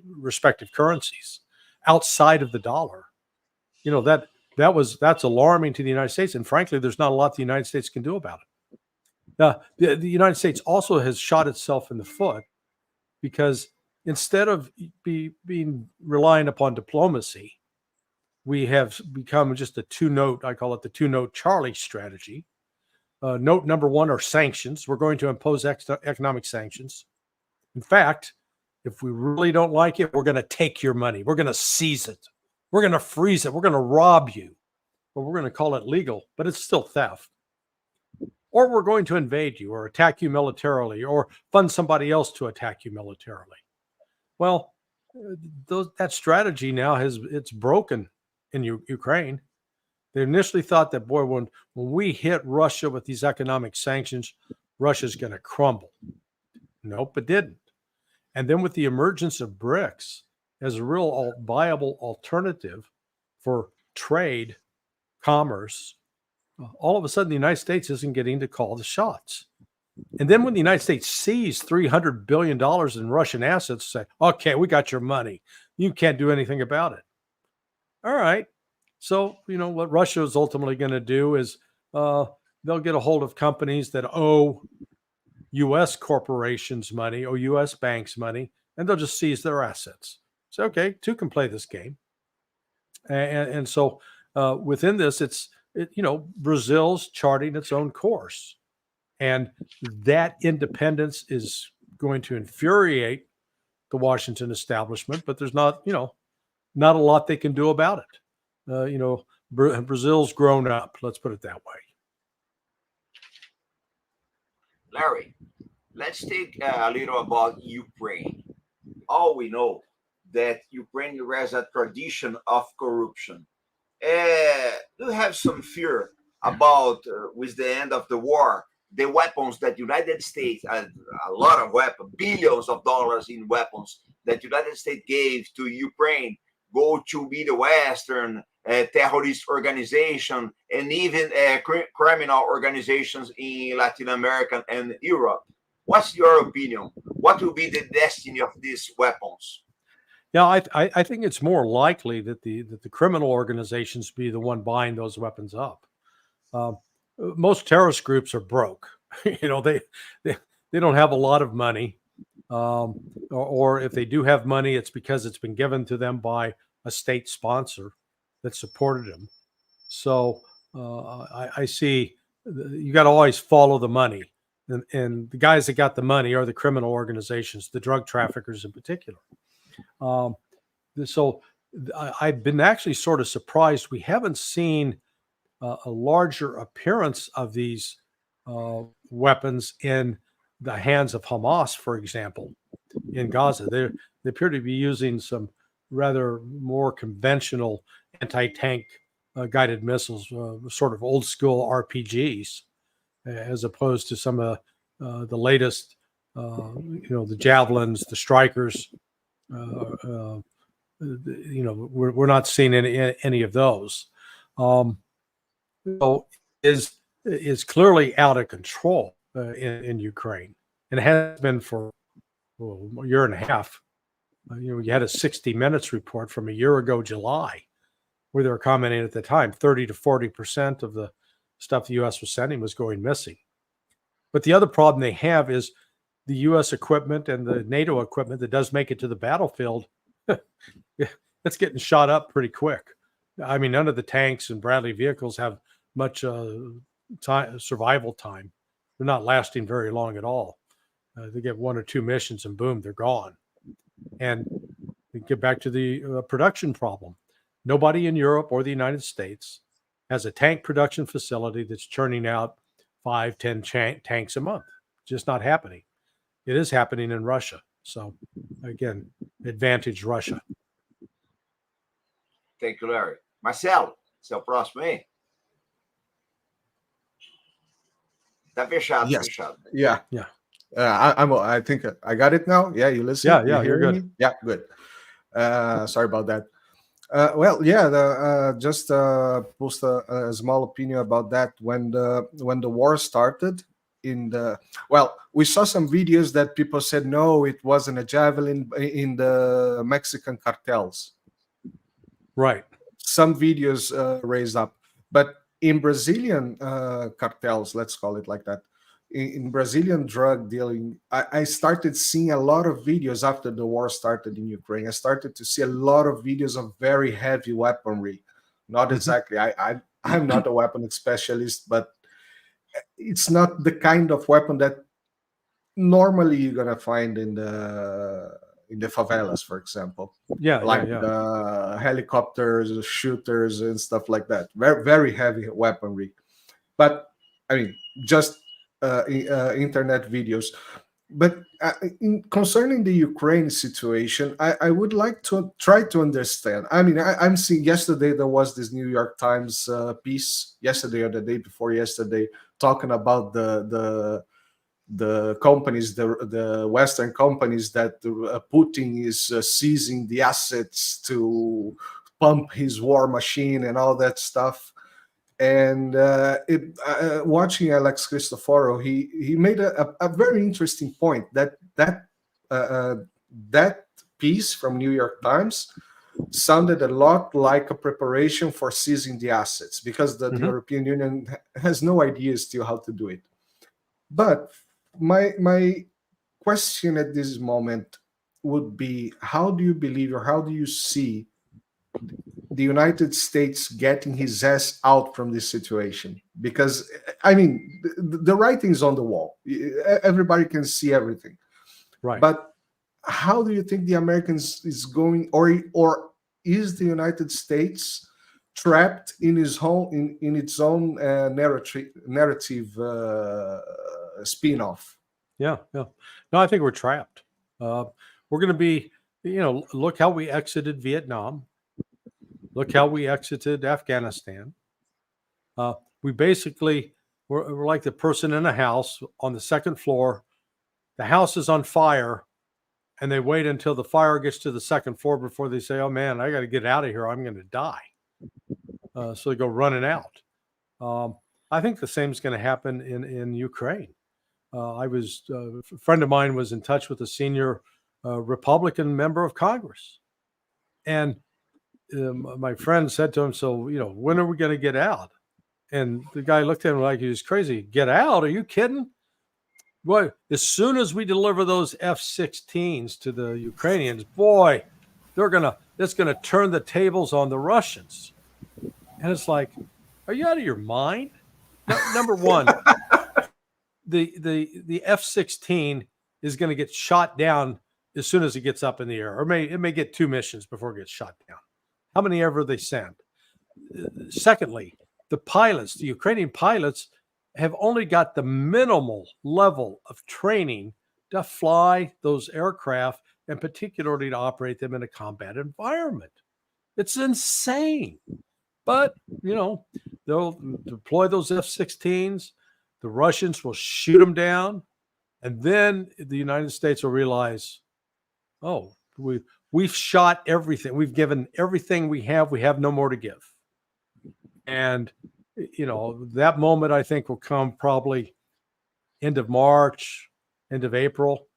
respective currencies outside of the dollar, that's alarming to the United States. And frankly, there's not a lot the United States can do about it. The United States also has shot itself in the foot, because instead of being reliant upon diplomacy, we have become just a I call it the two-note Charlie strategy. Note number one are sanctions. We're going to impose economic sanctions. In fact, if we really don't like it, we're going to take your money. We're going to seize it. We're going to freeze it. We're going to rob you. But we're going to call it legal, but it's still theft. Or we're going to invade you or attack you militarily or fund somebody else to attack you militarily. Well, that strategy now it's broken in Ukraine. They initially thought that, boy, when we hit Russia with these economic sanctions, Russia's going to crumble. Nope, it didn't. And then with the emergence of BRICS as a real viable alternative for trade, commerce, all of a sudden the United States isn't getting to call the shots. And then when the United States seized $300 billion in Russian assets, say, okay, we got your money. You can't do anything about it. All right. So, what Russia is ultimately going to do is they'll get a hold of companies that owe U.S. corporations money or U.S. banks money, and they'll just seize their assets. So, okay, two can play this game. And so within this, Brazil's charting its own course. And that independence is going to infuriate the Washington establishment, but there's not a lot they can do about it. Brazil's grown up. Let's put it that way. Larry, let's take a little about Ukraine. All we know that Ukraine has a tradition of corruption. Do you have some fear about, with the end of the war, the weapons that United States, a lot of weapons, billions of dollars in weapons that United States gave to Ukraine, go to be the Western terrorist organization and even criminal organizations in Latin America and Europe? What's your opinion? What will be the destiny of these weapons? Yeah, I think it's more likely that the criminal organizations be the one buying those weapons up. Most terrorist groups are broke. They don't have a lot of money, or if they do have money, it's because it's been given to them by a state sponsor that supported them. So I see you got to always follow the money, and the guys that got the money are the criminal organizations, the drug traffickers in particular. So I've been actually sort of surprised we haven't seen a larger appearance of these weapons in the hands of Hamas, for example, in Gaza. They appear to be using some rather more conventional anti-tank guided missiles, sort of old school RPGs, as opposed to some of the latest, the javelins, the strikers. We're not seeing any of those. So is clearly out of control in Ukraine, and it has been for a year and a half. You had a 60 Minutes report from a year ago, July, where they were commenting at the time 30 to 40% of the stuff the U.S. was sending was going missing. But the other problem they have is the U.S. equipment and the NATO equipment that does make it to the battlefield. It's getting shot up pretty quick. I mean, none of the tanks and Bradley vehicles have much survival time. They're not lasting very long at all. They get 1 or 2 missions and boom, they're gone. And we get back to the production problem. Nobody in Europe or the United States has a tank production facility that's churning out 5-10 tanks a month. Just not happening. It is happening in Russia. So again, advantage Russia. Thank you, Larry. Marcelo, você é o próximo aí? Tá fechado, Yes. fechado. Yeah. Yeah. I think I got it now. Yeah, you listen. Yeah, you're good. Me? Yeah, good. Sorry about that. Just post a small opinion about that. When the war started, we saw some videos that people said no, it wasn't a javelin in the Mexican cartels. Right. Some videos raised up, but in Brazilian cartels, let's call it like that, in Brazilian drug dealing, I started seeing a lot of videos after the war started in Ukraine. I started to see a lot of videos of very heavy weaponry. Not exactly. I'm not a weapon specialist, but it's not the kind of weapon that normally you're gonna find in the favelas, for example. The helicopters, shooters, and stuff like that. Very, very heavy weaponry. But I mean, just internet videos. But concerning the Ukraine situation, I would like to try to understand. I mean, I'm seeing yesterday there was this New York Times piece, yesterday or the day before yesterday, talking about the companies, the Western companies that Putin is seizing the assets to pump his war machine and all that stuff. And watching Alex Cristoforo, he made a very interesting point that piece from New York Times sounded a lot like a preparation for seizing the assets, because the European Union has no idea still how to do it. But my question at this moment would be, how do you believe, or how do you see the United States getting his ass out from this situation? Because I mean, the writing's on the wall. Everybody can see everything. Right. But how do you think the Americans is going, or is the United States trapped in its own narrative spin-off. Yeah. No, I think we're trapped. We're going to be, look how we exited Vietnam. Look how we exited Afghanistan. We basically, we're like the person in a house on the second floor. The house is on fire, and they wait until the fire gets to the second floor before they say, oh man, I got to get out of here. I'm going to die. So they go running out. I think the same is going to happen in Ukraine. A friend of mine was in touch with a senior Republican member of Congress. And my friend said to him, so, when are we going to get out? And the guy looked at him like he was crazy. Get out? Are you kidding? Boy, as soon as we deliver those F-16s to the Ukrainians, boy, it's gonna turn the tables on the Russians. And it's like, are you out of your mind? Number one, the F-16 is going to get shot down as soon as it gets up in the air, or it may get 2 missions before it gets shot down. How many ever they send? Secondly, the Ukrainian pilots have only got the minimal level of training to fly those aircraft, and particularly to operate them in a combat environment. It's insane. But, they'll deploy those F-16s. The Russians will shoot them down. And then the United States will realize, oh, we've shot everything. We've given everything we have. We have no more to give. And, that moment, I think, will come probably end of March, end of April,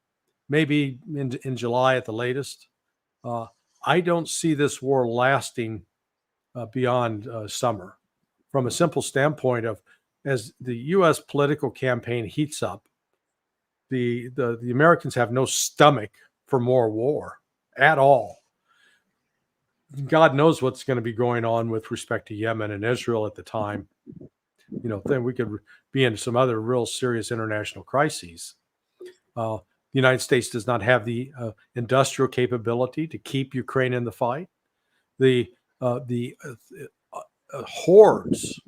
maybe in July at the latest. I don't see this war lasting beyond summer, from a simple standpoint of, as the U.S. political campaign heats up, the Americans have no stomach for more war at all. God knows what's going to be going on with respect to Yemen and Israel at the time. Then we could be in some other real serious international crises. The United States does not have the industrial capability to keep Ukraine in the fight. The hordes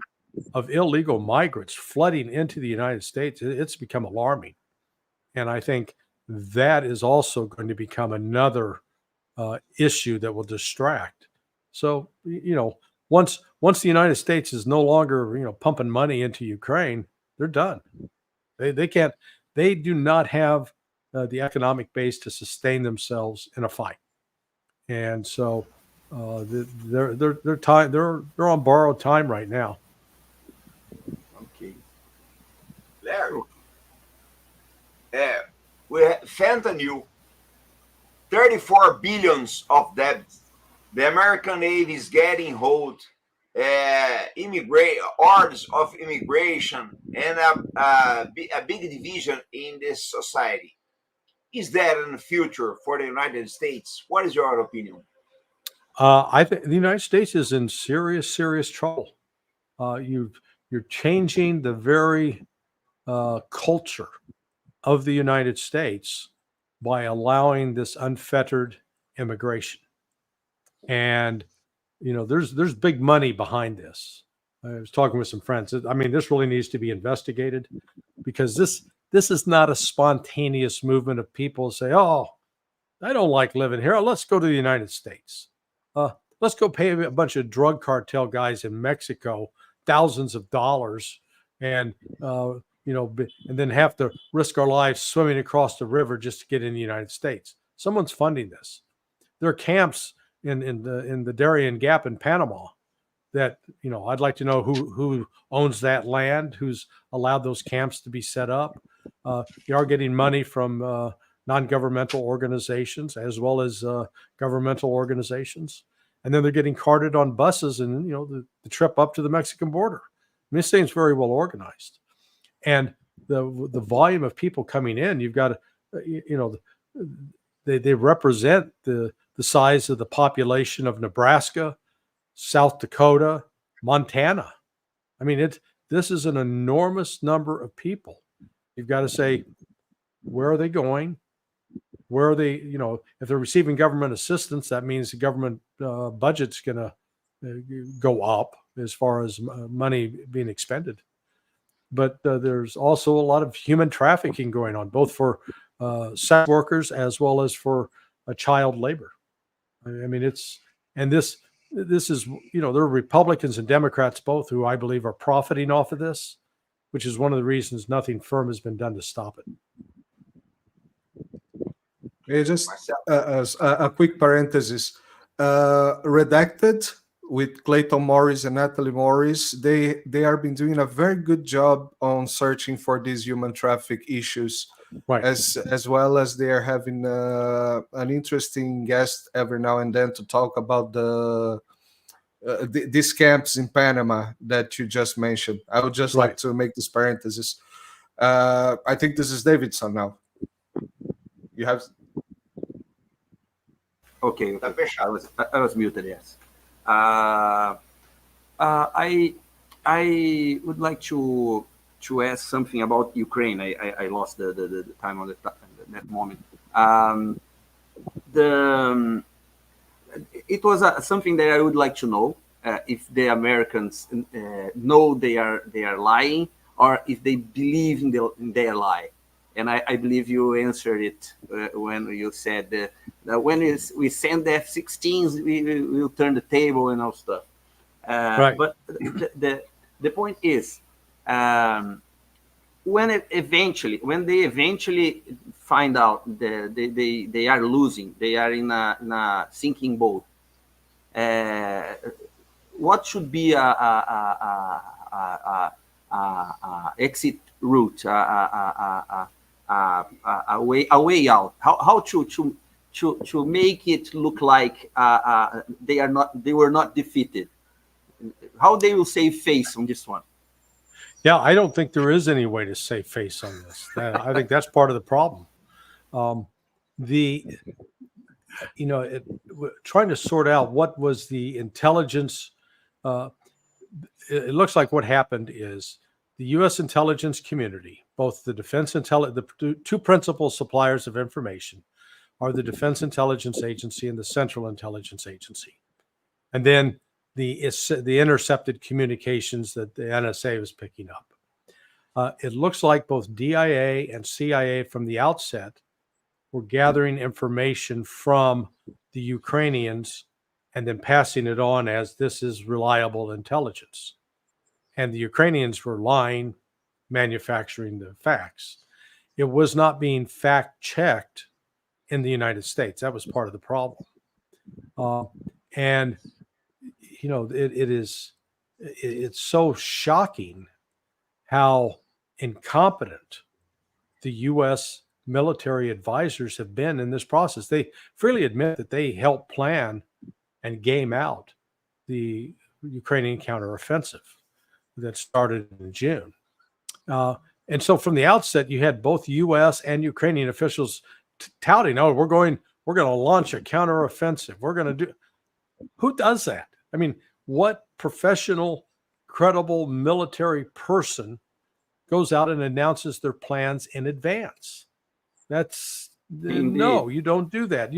of illegal migrants flooding into the United States, it's become alarming. And I think that is also going to become another issue that will distract. So, once the United States is no longer, pumping money into Ukraine, they're done. They do not have the economic base to sustain themselves in a fight. And so they're on borrowed time right now. Okay. Larry, we have fentanyl, 34 billions of debt. The American Navy is getting hold, hordes of immigration, and a big division in this society. Is that in the future for the United States? What is your opinion? I think the United States is in serious trouble. You're changing the very culture of the United States by allowing this unfettered immigration. And, there's big money behind this. I was talking with some friends. I mean, this really needs to be investigated, because this is not a spontaneous movement of people say, oh, I don't like living here. Let's go to the United States. Let's go pay a bunch of drug cartel guys in Mexico thousands of dollars, and and then have to risk our lives swimming across the river just to get in the United States. Someone's funding this. There are camps in the Darien Gap in Panama that, I'd like to know who owns that land, who's allowed those camps to be set up. They are getting money from non-governmental organizations as well as governmental organizations. And then they're getting carted on buses and, the trip up to the Mexican border. I mean, this thing's very well organized. And the volume of people coming in, you've got to, they represent the size of the population of Nebraska, South Dakota, Montana. I mean, this is an enormous number of people. You've got to say, where are they going? Where are they? If they're receiving government assistance, that means the government budget's going to go up as far as money being expended. But there's also a lot of human trafficking going on, both for sex workers as well as for child labor. I mean, this is, there are Republicans and Democrats both who I believe are profiting off of this, which is one of the reasons nothing firm has been done to stop it. Just a quick parenthesis. Redacted with Clayton Morris and Natalie Morris, they have been doing a very good job on searching for these human traffic issues, right? As well as they are having an interesting guest every now and then to talk about these camps in Panama that you just mentioned. I would just like to make this parenthesis. I think this is Davidson now. You have. Okay. I was muted. Yes. I would like to ask something about Ukraine. I lost the time on that moment. It was something that I would like to know if the Americans know they are lying, or if they believe in their lie. And I believe you answered it when you said that when we send the F-16s, we will turn the table and all stuff. But the point is, when they eventually find out they are losing, they are in a sinking boat, what should be a exit route, a way out? How to make it look like they were not defeated? How they will save face on this one? Yeah, I don't think there is any way to save face on this. I think that's part of the problem. Trying to sort out what was the intelligence. It looks like what happened is the U.S. intelligence community, both the the two principal suppliers of information are the Defense Intelligence Agency and the Central Intelligence Agency. And then the intercepted communications that the NSA was picking up. It looks like both DIA and CIA from the outset were gathering information from the Ukrainians and then passing it on as this is reliable intelligence. And the Ukrainians were lying, manufacturing the facts. It was not being fact-checked in the United States. That was part of the problem. It's so shocking how incompetent the U.S. military advisors have been in this process. They freely admit that they helped plan and game out the Ukrainian counteroffensive that started in June. And so from the outset, you had both U.S. and Ukrainian officials touting, we're going to launch a counteroffensive. We're going to do. Who does that? I mean, what professional, credible military person goes out and announces their plans in advance? No, you don't do that.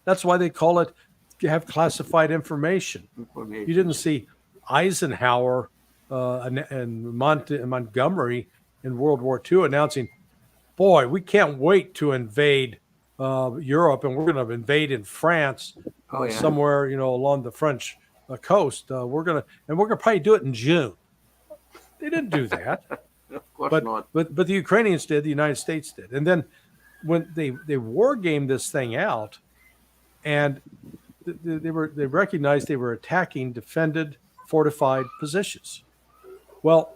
That's why they call it, you have classified information. You didn't see Eisenhower and Montgomery in World War II announcing, boy, we can't wait to invade Europe, and we're going to invade in France somewhere, along the French coast. We're going to probably do it in June. They didn't do that. Of course not. But the Ukrainians did, the United States did. And then when they war gamed this thing out, and they recognized they were attacking defended, fortified positions. Well,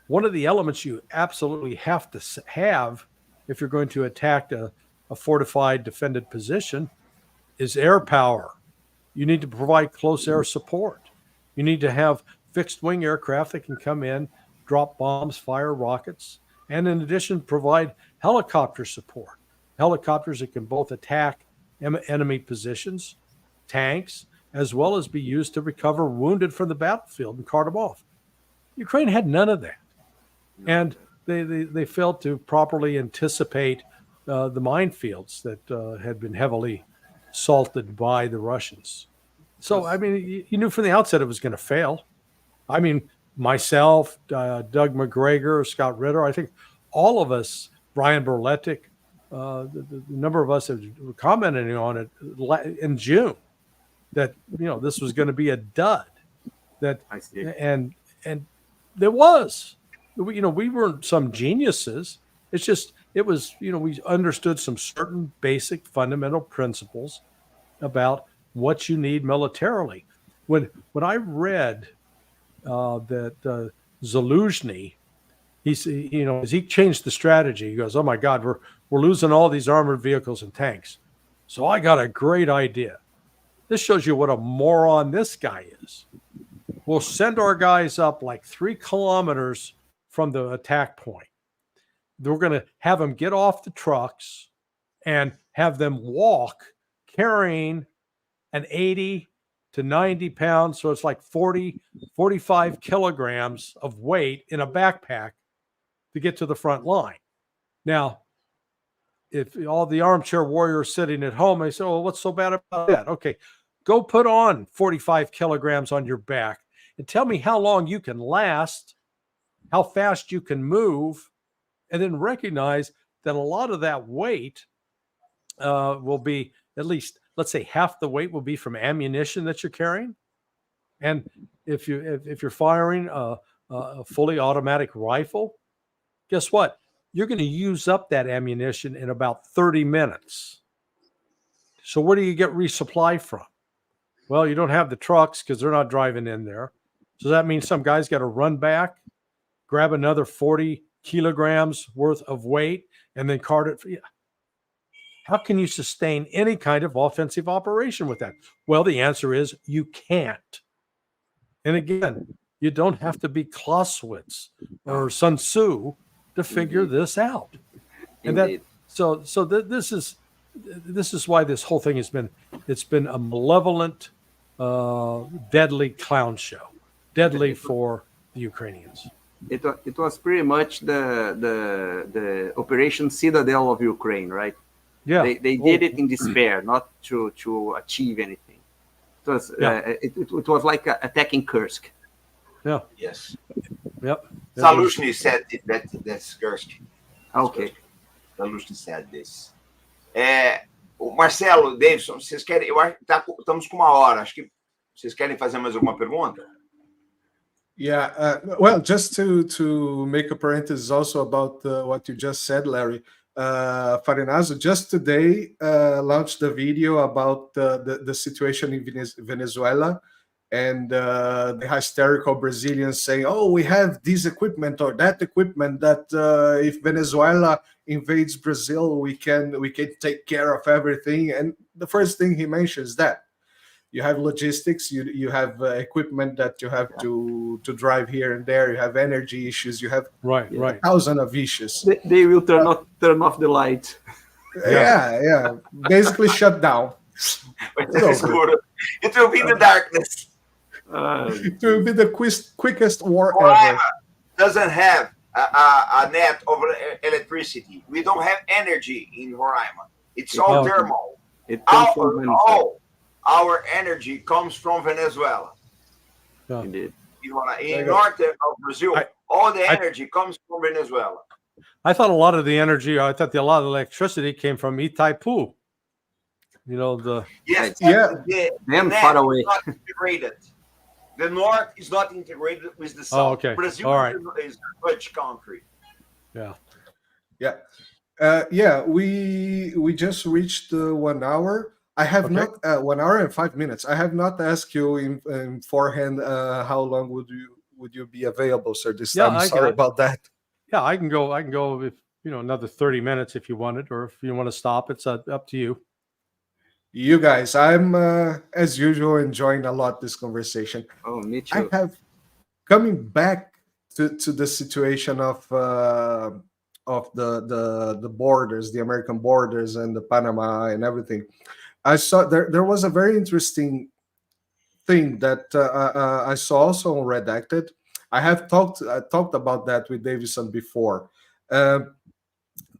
one of the elements you absolutely have to have if you're going to attack a fortified, defended position is air power. You need to provide close air support. You need to have fixed wing aircraft that can come in, drop bombs, fire rockets, and in addition, provide helicopter support. Helicopters that can both attack enemy positions, tanks, as well as be used to recover wounded from the battlefield and cart them off. Ukraine had none of that. And they failed to properly anticipate the minefields that had been heavily salted by the Russians. So, I mean, you knew from the outset it was going to fail. I mean, myself, Doug McGregor, Scott Ritter, I think all of us, Brian Berletic, the number of us that were commenting on it in June, that, you know, this was going to be a dud. That I see. And there was, you know, we weren't some geniuses. It's just, it was, you know, we understood some certain basic fundamental principles about what you need militarily. When I read that Zaluzhny, he's, you know, as he changed the strategy, he goes, "Oh my God, we're losing all these armored vehicles and tanks. So I got a great idea. This shows you what a moron this guy is. We'll send our guys up like 3 kilometers from the attack point. We're going to have them get off the trucks and have them walk carrying an 80 to 90 pounds. So it's like 45 kilograms of weight in a backpack to get to the front line." Now, if all the armchair warriors sitting at home, they say, "Oh, what's so bad about that?" Okay, go put on 45 kilograms on your back and tell me how long you can last, how fast you can move, and then recognize that a lot of that weight will be, at least, let's say half the weight will be from ammunition that you're carrying. And if you're firing a fully automatic rifle, guess what? You're going to use up that ammunition in about 30 minutes. So where do you get resupply from? Well, you don't have the trucks because they're not driving in there. So that means some guys got to run back, grab another 40 kilograms worth of weight, and then cart it for you. How can you sustain any kind of offensive operation with that? Well, the answer is you can't. And again, you don't have to be Clausewitz or Sun Tzu to figure this out. And that, this is why this whole thing has been, it's been a malevolent, deadly clown show, deadly for the Ukrainians. It was pretty much the Operation Citadel of Ukraine, right? Yeah, they did it in despair, not to achieve anything. It was it was like attacking Kursk. Yeah. Yes. Yep. Zaluzhny said that's Kursk. Okay. Zaluzhny said this. O Marcelo, Davidson, vocês querem? Estamos com 1 hora. Acho que vocês querem fazer mais alguma pergunta? Yeah, well, just to make a parenthesis also about what you just said, Larry, Farinazo just today launched a video about the situation in Venezuela, and the hysterical Brazilians saying, "Oh, we have this equipment or that equipment that if Venezuela invades Brazil, we can take care of everything." And the first thing he mentions that you have logistics, you have equipment that you have to drive here and there. You have energy issues. You have right. 1,000 of issues. They will turn off the light. Yeah. Basically shut down. It will be the darkness. It will be the quickest war ever. Doesn't have a net of electricity. We don't have energy in Roraima. It's all thermal. It comes from Venezuela. Our energy comes from Venezuela. Yeah. Indeed. In north of Brazil, all the energy comes from Venezuela. I thought a lot of the energy, a lot of the electricity came from Itaipu. You know, the Far away. Not integrated. The north is not integrated with the south. Oh, okay. Brazil all right. is a rich country. Yeah. We just reached 1 hour. I have not 1 hour and 5 minutes. I have not asked you in beforehand how long would you be available, sir? This time, sorry about that. Yeah, I can go if another 30 minutes if you wanted, or if you want to stop, it's up to you. You guys, I'm as usual enjoying a lot this conversation. Oh, me too. I have coming back to the situation of the borders, the American borders, and the Panama and everything. I saw there was a very interesting thing that I saw also on Redacted. I have talked about that with Davison before.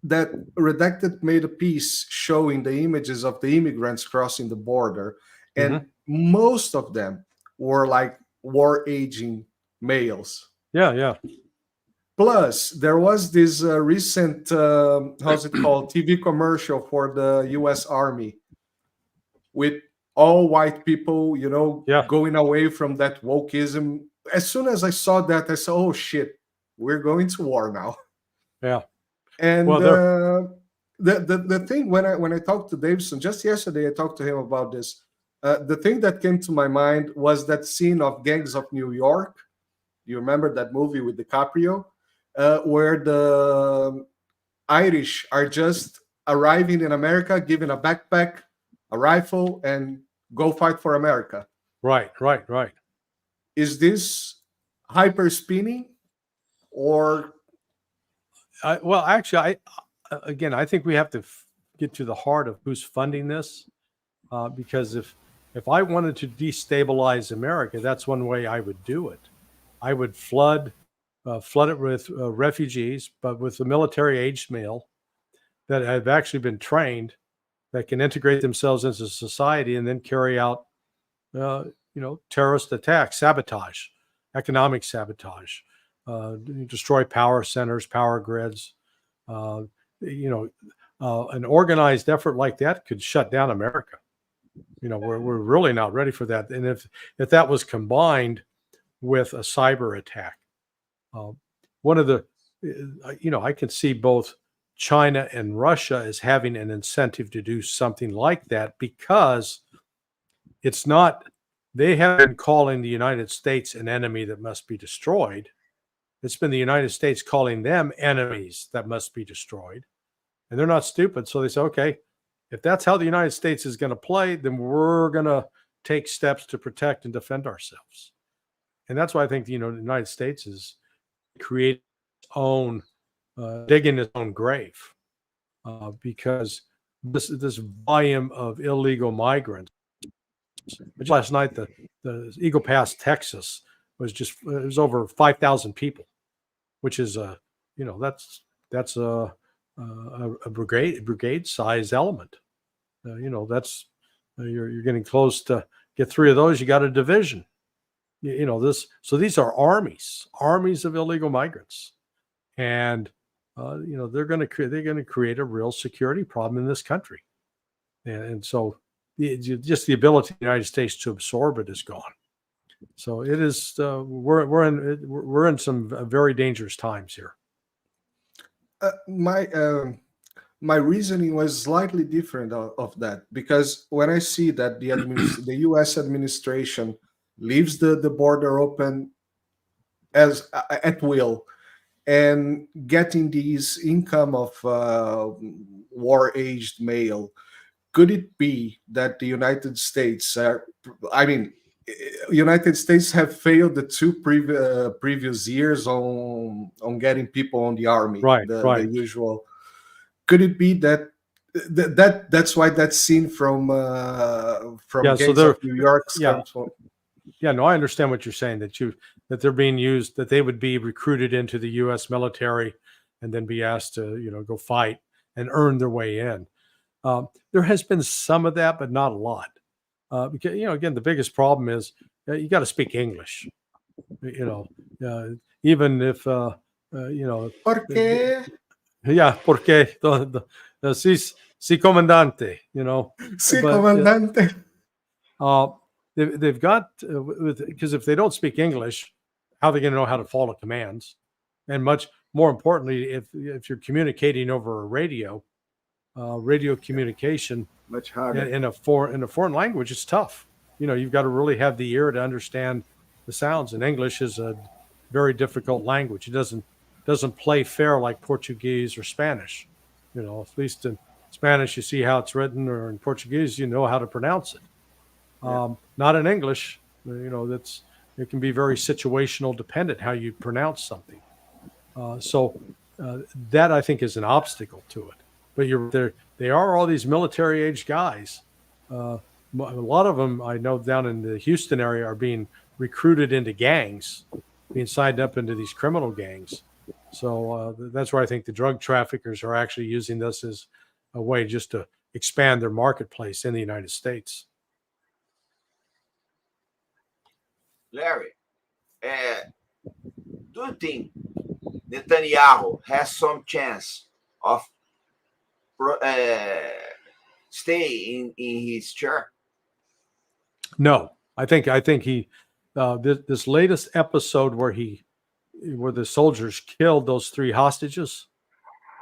That Redacted made a piece showing the images of the immigrants crossing the border, and most of them were like war-aging males. Yeah. Plus, there was this recent, how's it called, TV commercial for the U.S. Army with all white people, Yeah. going away from that wokeism. As soon as I saw that, I said, "Oh shit, we're going to war now." Yeah. And Well, the thing when I talked to Davidson just yesterday, I talked to him about this. The thing that came to my mind was that scene of Gangs of New York. You remember that movie with DiCaprio, where the Irish are just arriving in America, given a backpack, a rifle, and go fight for America. Right. Is this hyper spinning, or Well, actually, I think we have to get to the heart of who's funding this, because if I wanted to destabilize America, that's one way I would do it. I would flood it with refugees, but with the military-aged male that have actually been trained, that can integrate themselves into society and then carry out, terrorist attacks, sabotage, economic sabotage, destroy power centers, power grids. An organized effort like that could shut down America. We're really not ready for that. And if that was combined with a cyber attack, one of the, I can see both China and Russia as having an incentive to do something like that, because it's not, they have been calling the United States an enemy that must be destroyed. It's been the United States calling them enemies that must be destroyed. And they're not stupid. So they say, okay, if that's how the United States is going to play, then we're going to take steps to protect and defend ourselves. And that's why I think, the United States is creating its own, digging its own grave, because this volume of illegal migrants. Last night, the Eagle Pass, Texas, it was over 5,000 people, which is that's a brigade size element. You're getting close to get 3 of those. You got a division. So these are armies of illegal migrants, and they're going to create a real security problem in this country, and so just the ability of the United States to absorb it is gone. So it is we're in some very dangerous times here. My reasoning was slightly different of that, because when I see that the U.S. administration leaves the border open as at will, and getting these income of war-aged male, could it be that the United States United States have failed the 2 previous years on getting people on the army, Right. the usual? Could it be that's why that scene from Gangs of New York comes from? Yeah, no, I understand what you're saying, that they're being used, that they would be recruited into the U.S. military and then be asked to, go fight and earn their way in. There has been some of that, but not a lot. Because, again, the biggest problem is you got to speak English, even if, ¿Por qué? Yeah, porque sí, comandante, Sí, But, comandante. they've got, because if they don't speak English, how are they going to know how to follow commands? And much more importantly, if you're communicating over a radio communication, Much harder. in a foreign language, it's tough. You've got to really have the ear to understand the sounds. And English is a very difficult language. It doesn't play fair like Portuguese or Spanish. At least in Spanish, you see how it's written, or in Portuguese, you know how to pronounce it. Not in English. It can be very situational dependent how you pronounce something. So that, I think, is an obstacle to it. But they are all these military-aged guys. A lot of them, I know, down in the Houston area, are being recruited into gangs, being signed up into these criminal gangs. So that's where I think the drug traffickers are actually using this as a way just to expand their marketplace in the United States. Larry, do you think Netanyahu has some chance of stay in his chair? No, I think he this latest episode where the soldiers killed those 3 hostages,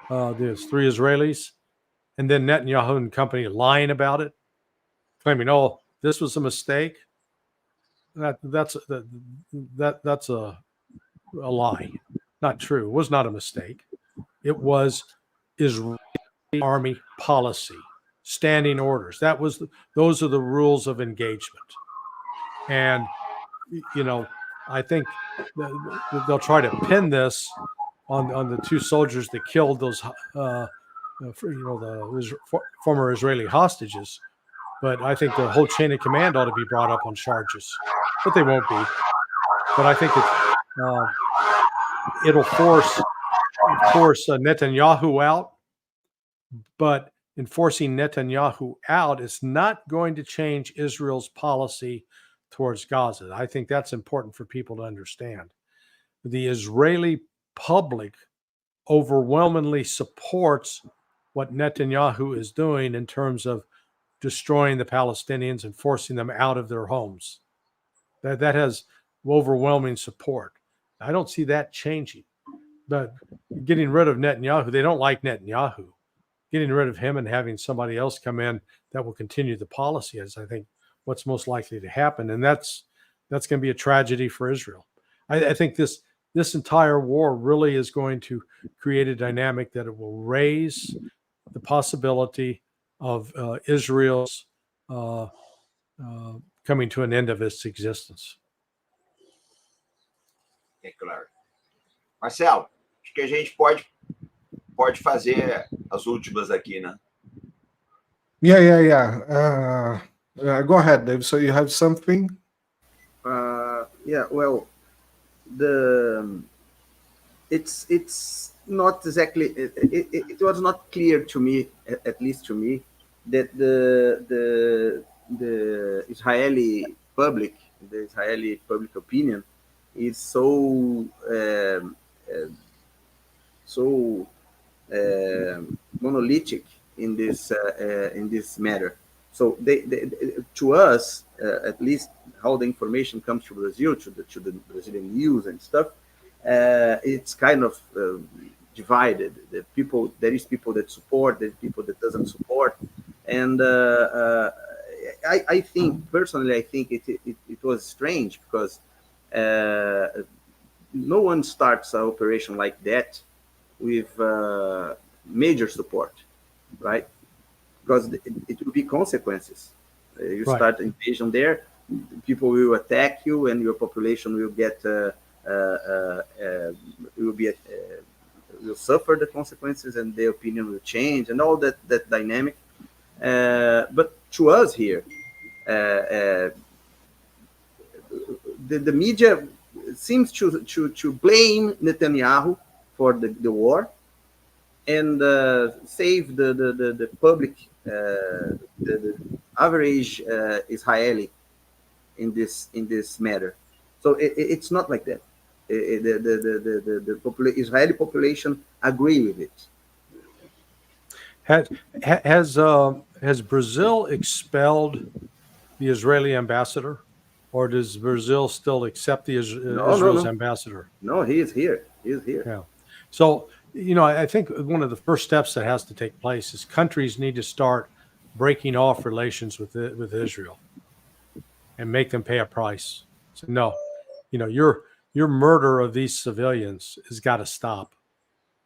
those 3 Israelis, and then Netanyahu and company lying about it, claiming, "Oh, this was a mistake." That's a lie. Not true. It was not a mistake. It was Israeli army policy, standing orders. Those are the rules of engagement. And I think they'll try to pin this on the 2 soldiers that killed those the former Israeli hostages. But I think the whole chain of command ought to be brought up on charges, but they won't be. But I think it'll force Netanyahu out. But enforcing Netanyahu out is not going to change Israel's policy towards Gaza. I think that's important for people to understand. The Israeli public overwhelmingly supports what Netanyahu is doing in terms of destroying the Palestinians and forcing them out of their homes. That has overwhelming support. I don't see that changing. But getting rid of Netanyahu, they don't like Netanyahu. Getting rid of him and having somebody else come in that will continue the policy is, I think, what's most likely to happen. And that's going to be a tragedy for Israel. I think this entire war really is going to create a dynamic that it will raise the possibility of Israel's coming to an end of its existence. É claro. Marcelo, acho que a gente pode fazer as últimas aqui, né? Yeah. Go ahead, Dave. So you have something? Yeah. Well, it's not exactly. It was not clear to me, at least to me, that the Israeli public, opinion, is so monolithic in this matter. So they to us, at least how the information comes to Brazil, to the Brazilian news and stuff, it's kind of divided. There is people that support, there's people that doesn't support, and I think personally, it was strange because no one starts an operation like that with major support, right? Because it will be consequences. You Right. start invasion there, people will attack you, and your population will get will suffer the consequences, and the opinion will change, and all that dynamic. But to us here, the media seems to blame Netanyahu for the war, and save the public, the average Israeli in this matter. So it's not like that. The Israeli population agree with it. Has Brazil expelled the Israeli ambassador, or does Brazil still accept Israel's ambassador? No, he is here. Yeah. So, I think one of the first steps that has to take place is countries need to start breaking off relations with Israel and make them pay a price. So no, your murder of these civilians has got to stop,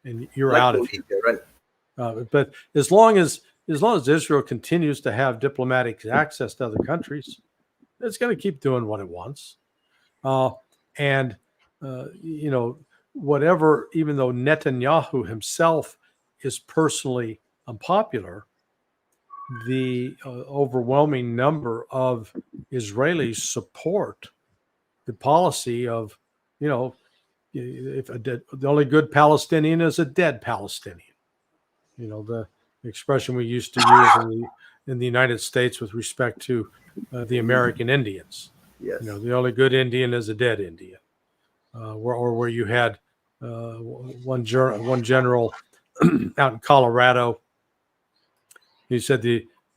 and you're Like out of here. Right? But as long as Israel continues to have diplomatic access to other countries, it's going to keep doing what it wants. Whatever, even though Netanyahu himself is personally unpopular, the overwhelming number of Israelis support the policy of, if the only good Palestinian is a dead Palestinian. The expression we used to use in the United States with respect to the American Indians. Yes. You know, the only good Indian is a dead Indian. Where you had one general out in Colorado, he said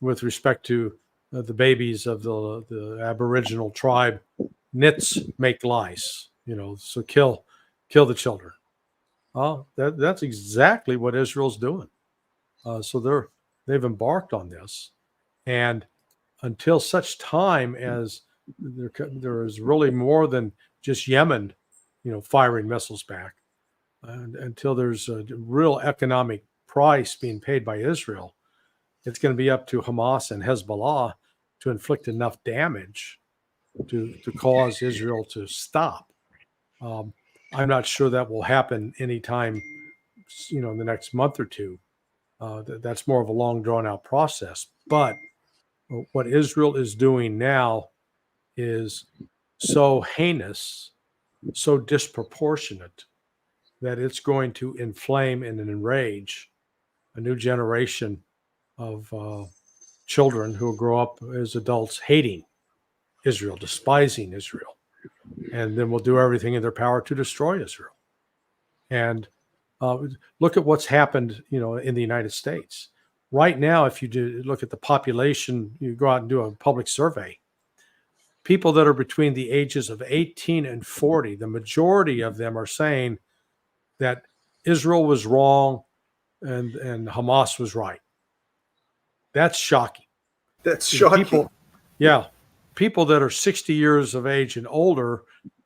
with respect to the babies of the Aboriginal tribe, nits make lice. You know, so kill the children. That's exactly what Israel's doing. So they've embarked on this, and until such time as there is really more than just Yemen, you know, firing missiles back, and until there's a real economic price being paid by Israel, it's going to be up to Hamas and Hezbollah to inflict enough damage to cause Israel to stop. I'm not sure that will happen anytime, you know, in the next month or two. That's more of a long, drawn-out process. But what Israel is doing now is so heinous, so disproportionate, that it's going to inflame and enrage a new generation of children who will grow up as adults hating Israel, despising Israel, and then will do everything in their power to destroy Israel. And look at what's happened, you know, in the United States. Right now, if you do look at the population, you go out and do a public survey, people that are between the ages of 18 and 40, the majority of them are saying that Israel was wrong and Hamas was right. That's shocking. That's shocking. People that are 60 years of age and older,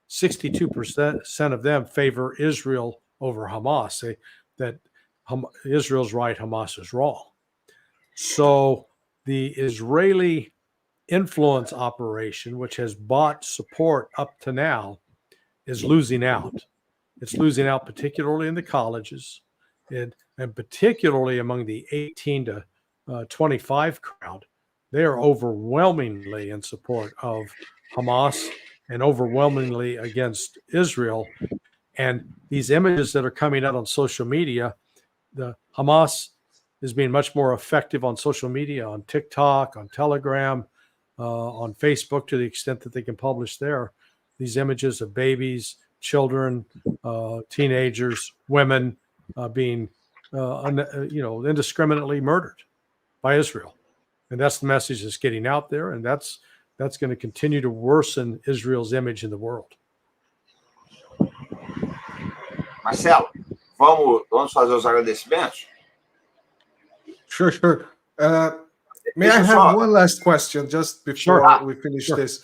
62% of them favor Israel over Hamas. Say that Israel's right, Hamas is wrong. So the Israeli influence operation, which has bought support up to now, is losing out. It's losing out particularly in the colleges and particularly among the 18 to 25 crowd. They are overwhelmingly in support of Hamas and overwhelmingly against Israel. And these images that are coming out on social media, the Hamas is being much more effective on social media, on TikTok, on Telegram, on Facebook, to the extent that they can publish there these images of babies, children, teenagers, women being, indiscriminately murdered by Israel. And that's the message that's getting out there, and that's going to continue to worsen Israel's image in the world. Marcelo, vamos fazer os agradecimentos? Sure. May I have one last question just before we finish this?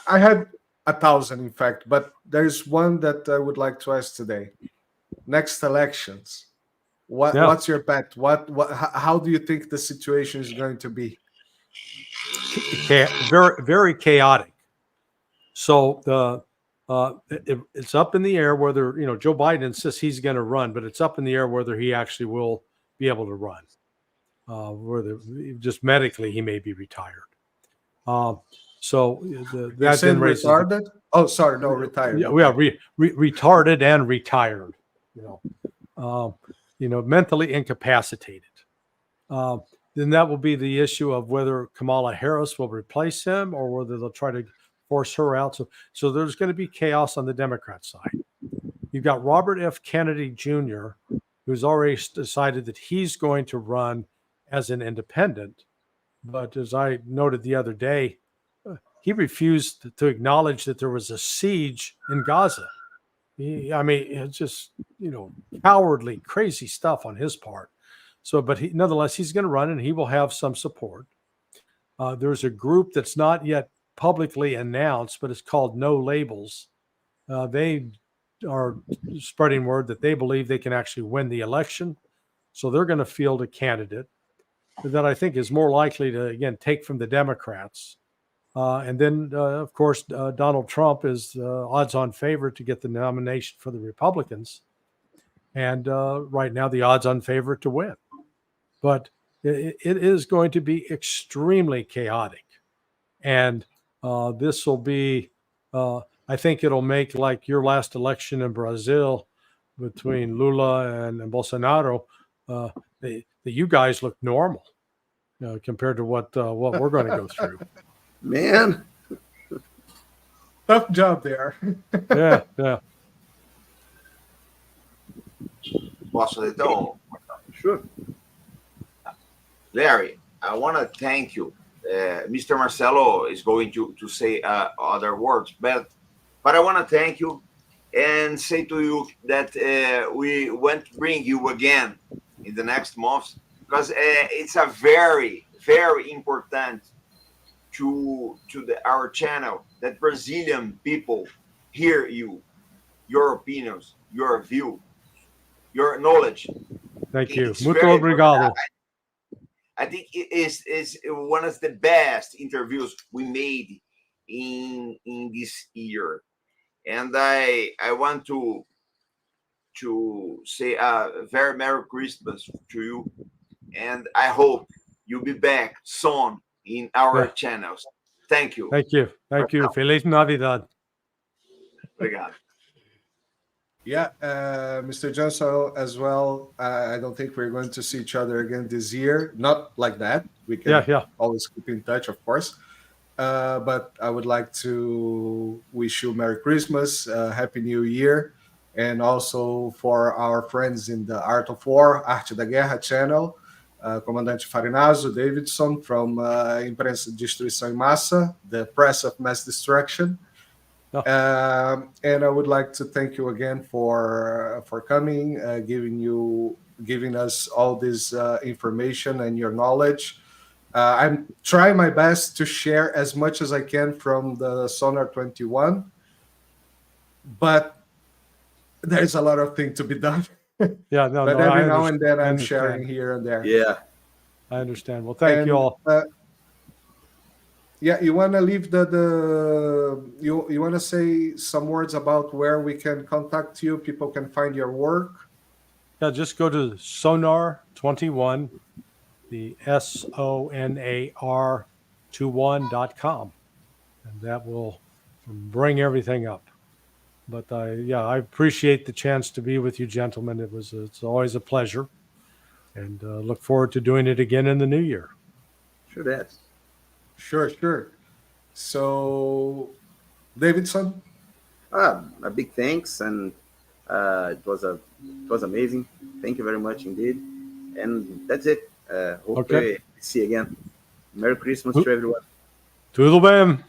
I had 1,000, in fact, but there's one that I would like to ask today. Next elections, what's your bet? How do you think the situation is going to be? Very, very chaotic. So it's up in the air whether, you know, Joe Biden insists he's going to run, but it's up in the air whether he actually will be able to run. Whether just medically he may be retired. So that then raises retarded. Retired. Yeah, retarded and retired. Mentally incapacitated. Then that will be the issue of whether Kamala Harris will replace him or whether they'll try to force her out. So there's going to be chaos on the Democrat side. You've got Robert F. Kennedy Jr., who's already decided that he's going to run as an independent. But as I noted the other day, he refused to acknowledge that there was a siege in Gaza. It's just, cowardly, crazy stuff on his part. So, but nonetheless, he's going to run and he will have some support. There's a group that's not yet publicly announced, but it's called No Labels. They are spreading word that they believe they can actually win the election. So they're going to field a candidate that I think is more likely to, again, take from the Democrats. And then, of course, Donald Trump is odds-on favorite to get the nomination for the Republicans. And right now, the odds-on favorite to win. But it is going to be extremely chaotic. And this will be, I think it'll make like your last election in Brazil between Lula and Bolsonaro, that you guys look normal compared to what we're going to go through. Man, Tough job there. Yeah. Posso fazer então? Sure. Larry, I want to thank you. Mr. Marcelo is going to say other words, but I want to thank you and say to you that we want to bring you again in the next months, because it's a very, very important to our channel that Brazilian people hear you, your opinions, your view, your knowledge. Thank you. It's Muito very obrigado. I think it is one of the best interviews we made in this year, and I want to say a very Merry Christmas to you, and I hope you'll be back soon in our channels. Thank you. Thank you. Feliz Navidad. Obrigado. Yeah, Mr. Johnson as well. I don't think we're going to see each other again this year. Not like that. We can always keep in touch, of course. But I would like to wish you Merry Christmas, Happy New Year, and also for our friends in the Art of War, Arte da Guerra channel, Comandante Farinazzo Davidson from Imprensa de Destruição em Massa, the Press of Mass Destruction. And I would like to thank you again for coming, giving us all this information and your knowledge. I'm trying my best to share as much as I can from the Sonar 21, but there's a lot of things to be done. But every now and then I'm sharing here and there. Yeah, I understand. Well, thank you all. You want to leave you want to say some words about where we can contact you, people can find your work? Yeah, just go to Sonar 21, the SONAR21.com, and that will bring everything up. But I appreciate the chance to be with you, gentlemen. It's always a pleasure, and look forward to doing it again in the new year. Sure, that's. Sure. So, Davidson? A big thanks, and it was amazing. Thank you very much indeed. And that's it. Hope we see you again. Merry Christmas to everyone. Tudo bem.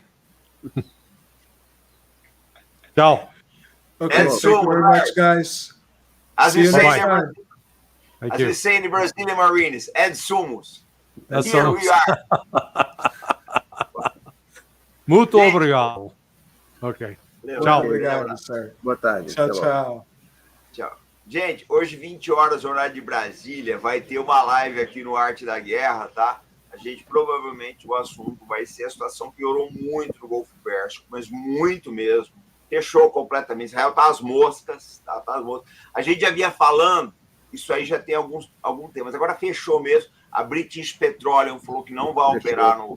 Ciao. Okay, thank you very much, guys. As we say in the Brazilian Marines, Ed Sumos. Here we are. Muito obrigado. Ok. Tchau. Obrigado, sir. Boa tarde. Tchau. Gente, hoje, 20 horas, horário de Brasília, vai ter uma live aqui no Arte da Guerra, tá? A gente, provavelmente, o assunto vai ser a situação piorou muito no Golfo Pérsico, mas muito mesmo. Fechou completamente. Israel tá às moscas, tá às moscas. A gente já vinha falando, isso aí já tem algum tempo, mas agora fechou mesmo. A British Petroleum falou que não vai operar no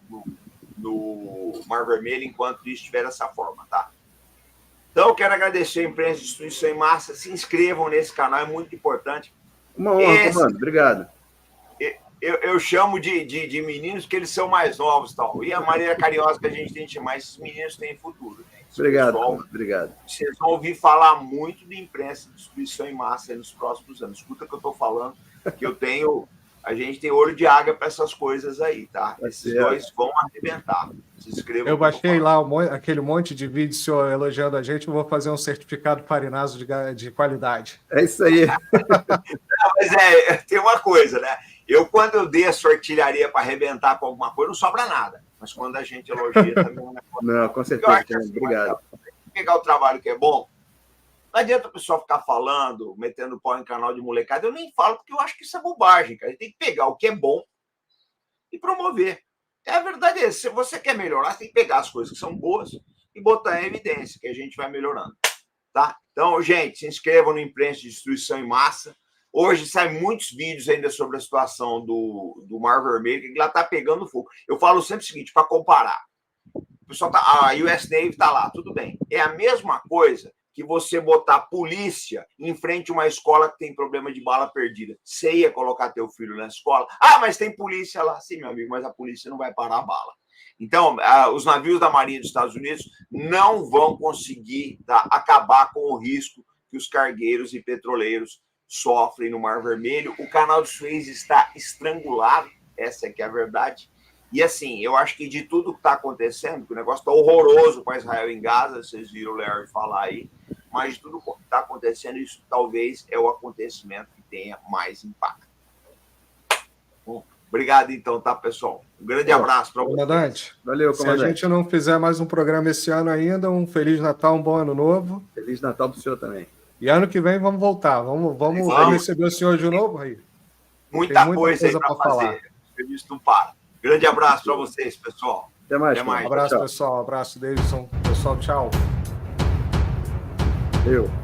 Mar Vermelho enquanto isso estiver dessa forma, tá? Então, eu quero agradecer a imprensa de destruição em massa. Se inscrevam nesse canal, é muito importante. Uma honra, comando. Obrigado. Eu chamo de meninos porque eles são mais novos, tal. E a maneira carinhosa que a gente tem de chamar esses meninos tem futuro. Né? Obrigado, obrigado. Vocês vão ouvir falar muito de imprensa de destruição em massa nos próximos anos. Escuta o que eu estou falando, que a gente tem olho de águia para essas coisas aí, tá? Esses dois vão arrebentar. Se inscrevam. Eu baixei lá aquele monte de vídeo senhor elogiando a gente. Eu vou fazer um certificado Farinazzo de qualidade. É isso aí. Não, mas tem uma coisa, né? Quando eu desço artilharia para arrebentar com alguma coisa, não sobra nada. Mas quando a gente elogia também... Não, com certeza. Obrigado. Pegar o trabalho que é bom. Não adianta o pessoal ficar falando, metendo pau em canal de molecada. Eu nem falo, porque eu acho que isso é bobagem, cara. A gente tem que pegar o que é bom e promover. A verdade é essa. Se você quer melhorar, você tem que pegar as coisas que são boas e botar em evidência, que a gente vai melhorando. Tá? Então, gente, se inscrevam no Imprensa de Destruição em Massa. Hoje saem muitos vídeos ainda sobre a situação do Mar Vermelho, que lá está pegando fogo. Eu falo sempre o seguinte, para comparar. O pessoal a US Navy está lá, tudo bem. É a mesma coisa que você botar polícia em frente a uma escola que tem problema de bala perdida. Você ia colocar teu filho na escola? Ah, mas tem polícia lá. Sim, meu amigo, mas a polícia não vai parar a bala. Então, os navios da Marinha dos Estados Unidos não vão conseguir acabar com o risco que os cargueiros e petroleiros sofrem no Mar Vermelho. O canal de Suez está estrangulado, essa é que é a verdade. E assim, eu acho que de tudo que está acontecendo, que o negócio está horroroso com Israel em Gaza, vocês viram o Larry falar aí, mas de tudo que está acontecendo, isso talvez é o acontecimento que tenha mais impacto. Bom, obrigado então, tá, pessoal? Um grande abraço para vocês. Comandante, Valeu, comandante. se a gente não fizer mais um programa esse ano ainda, um Feliz Natal, um bom Ano Novo. Feliz Natal para o senhor também. E ano que vem vamos voltar. Vamos receber o senhor de novo aí. Muita coisa aí para fazer. Feliz não para. Grande abraço para vocês, pessoal. Até mais. Um abraço, pessoal. Um abraço, Davidson. Pessoal, tchau. Eu.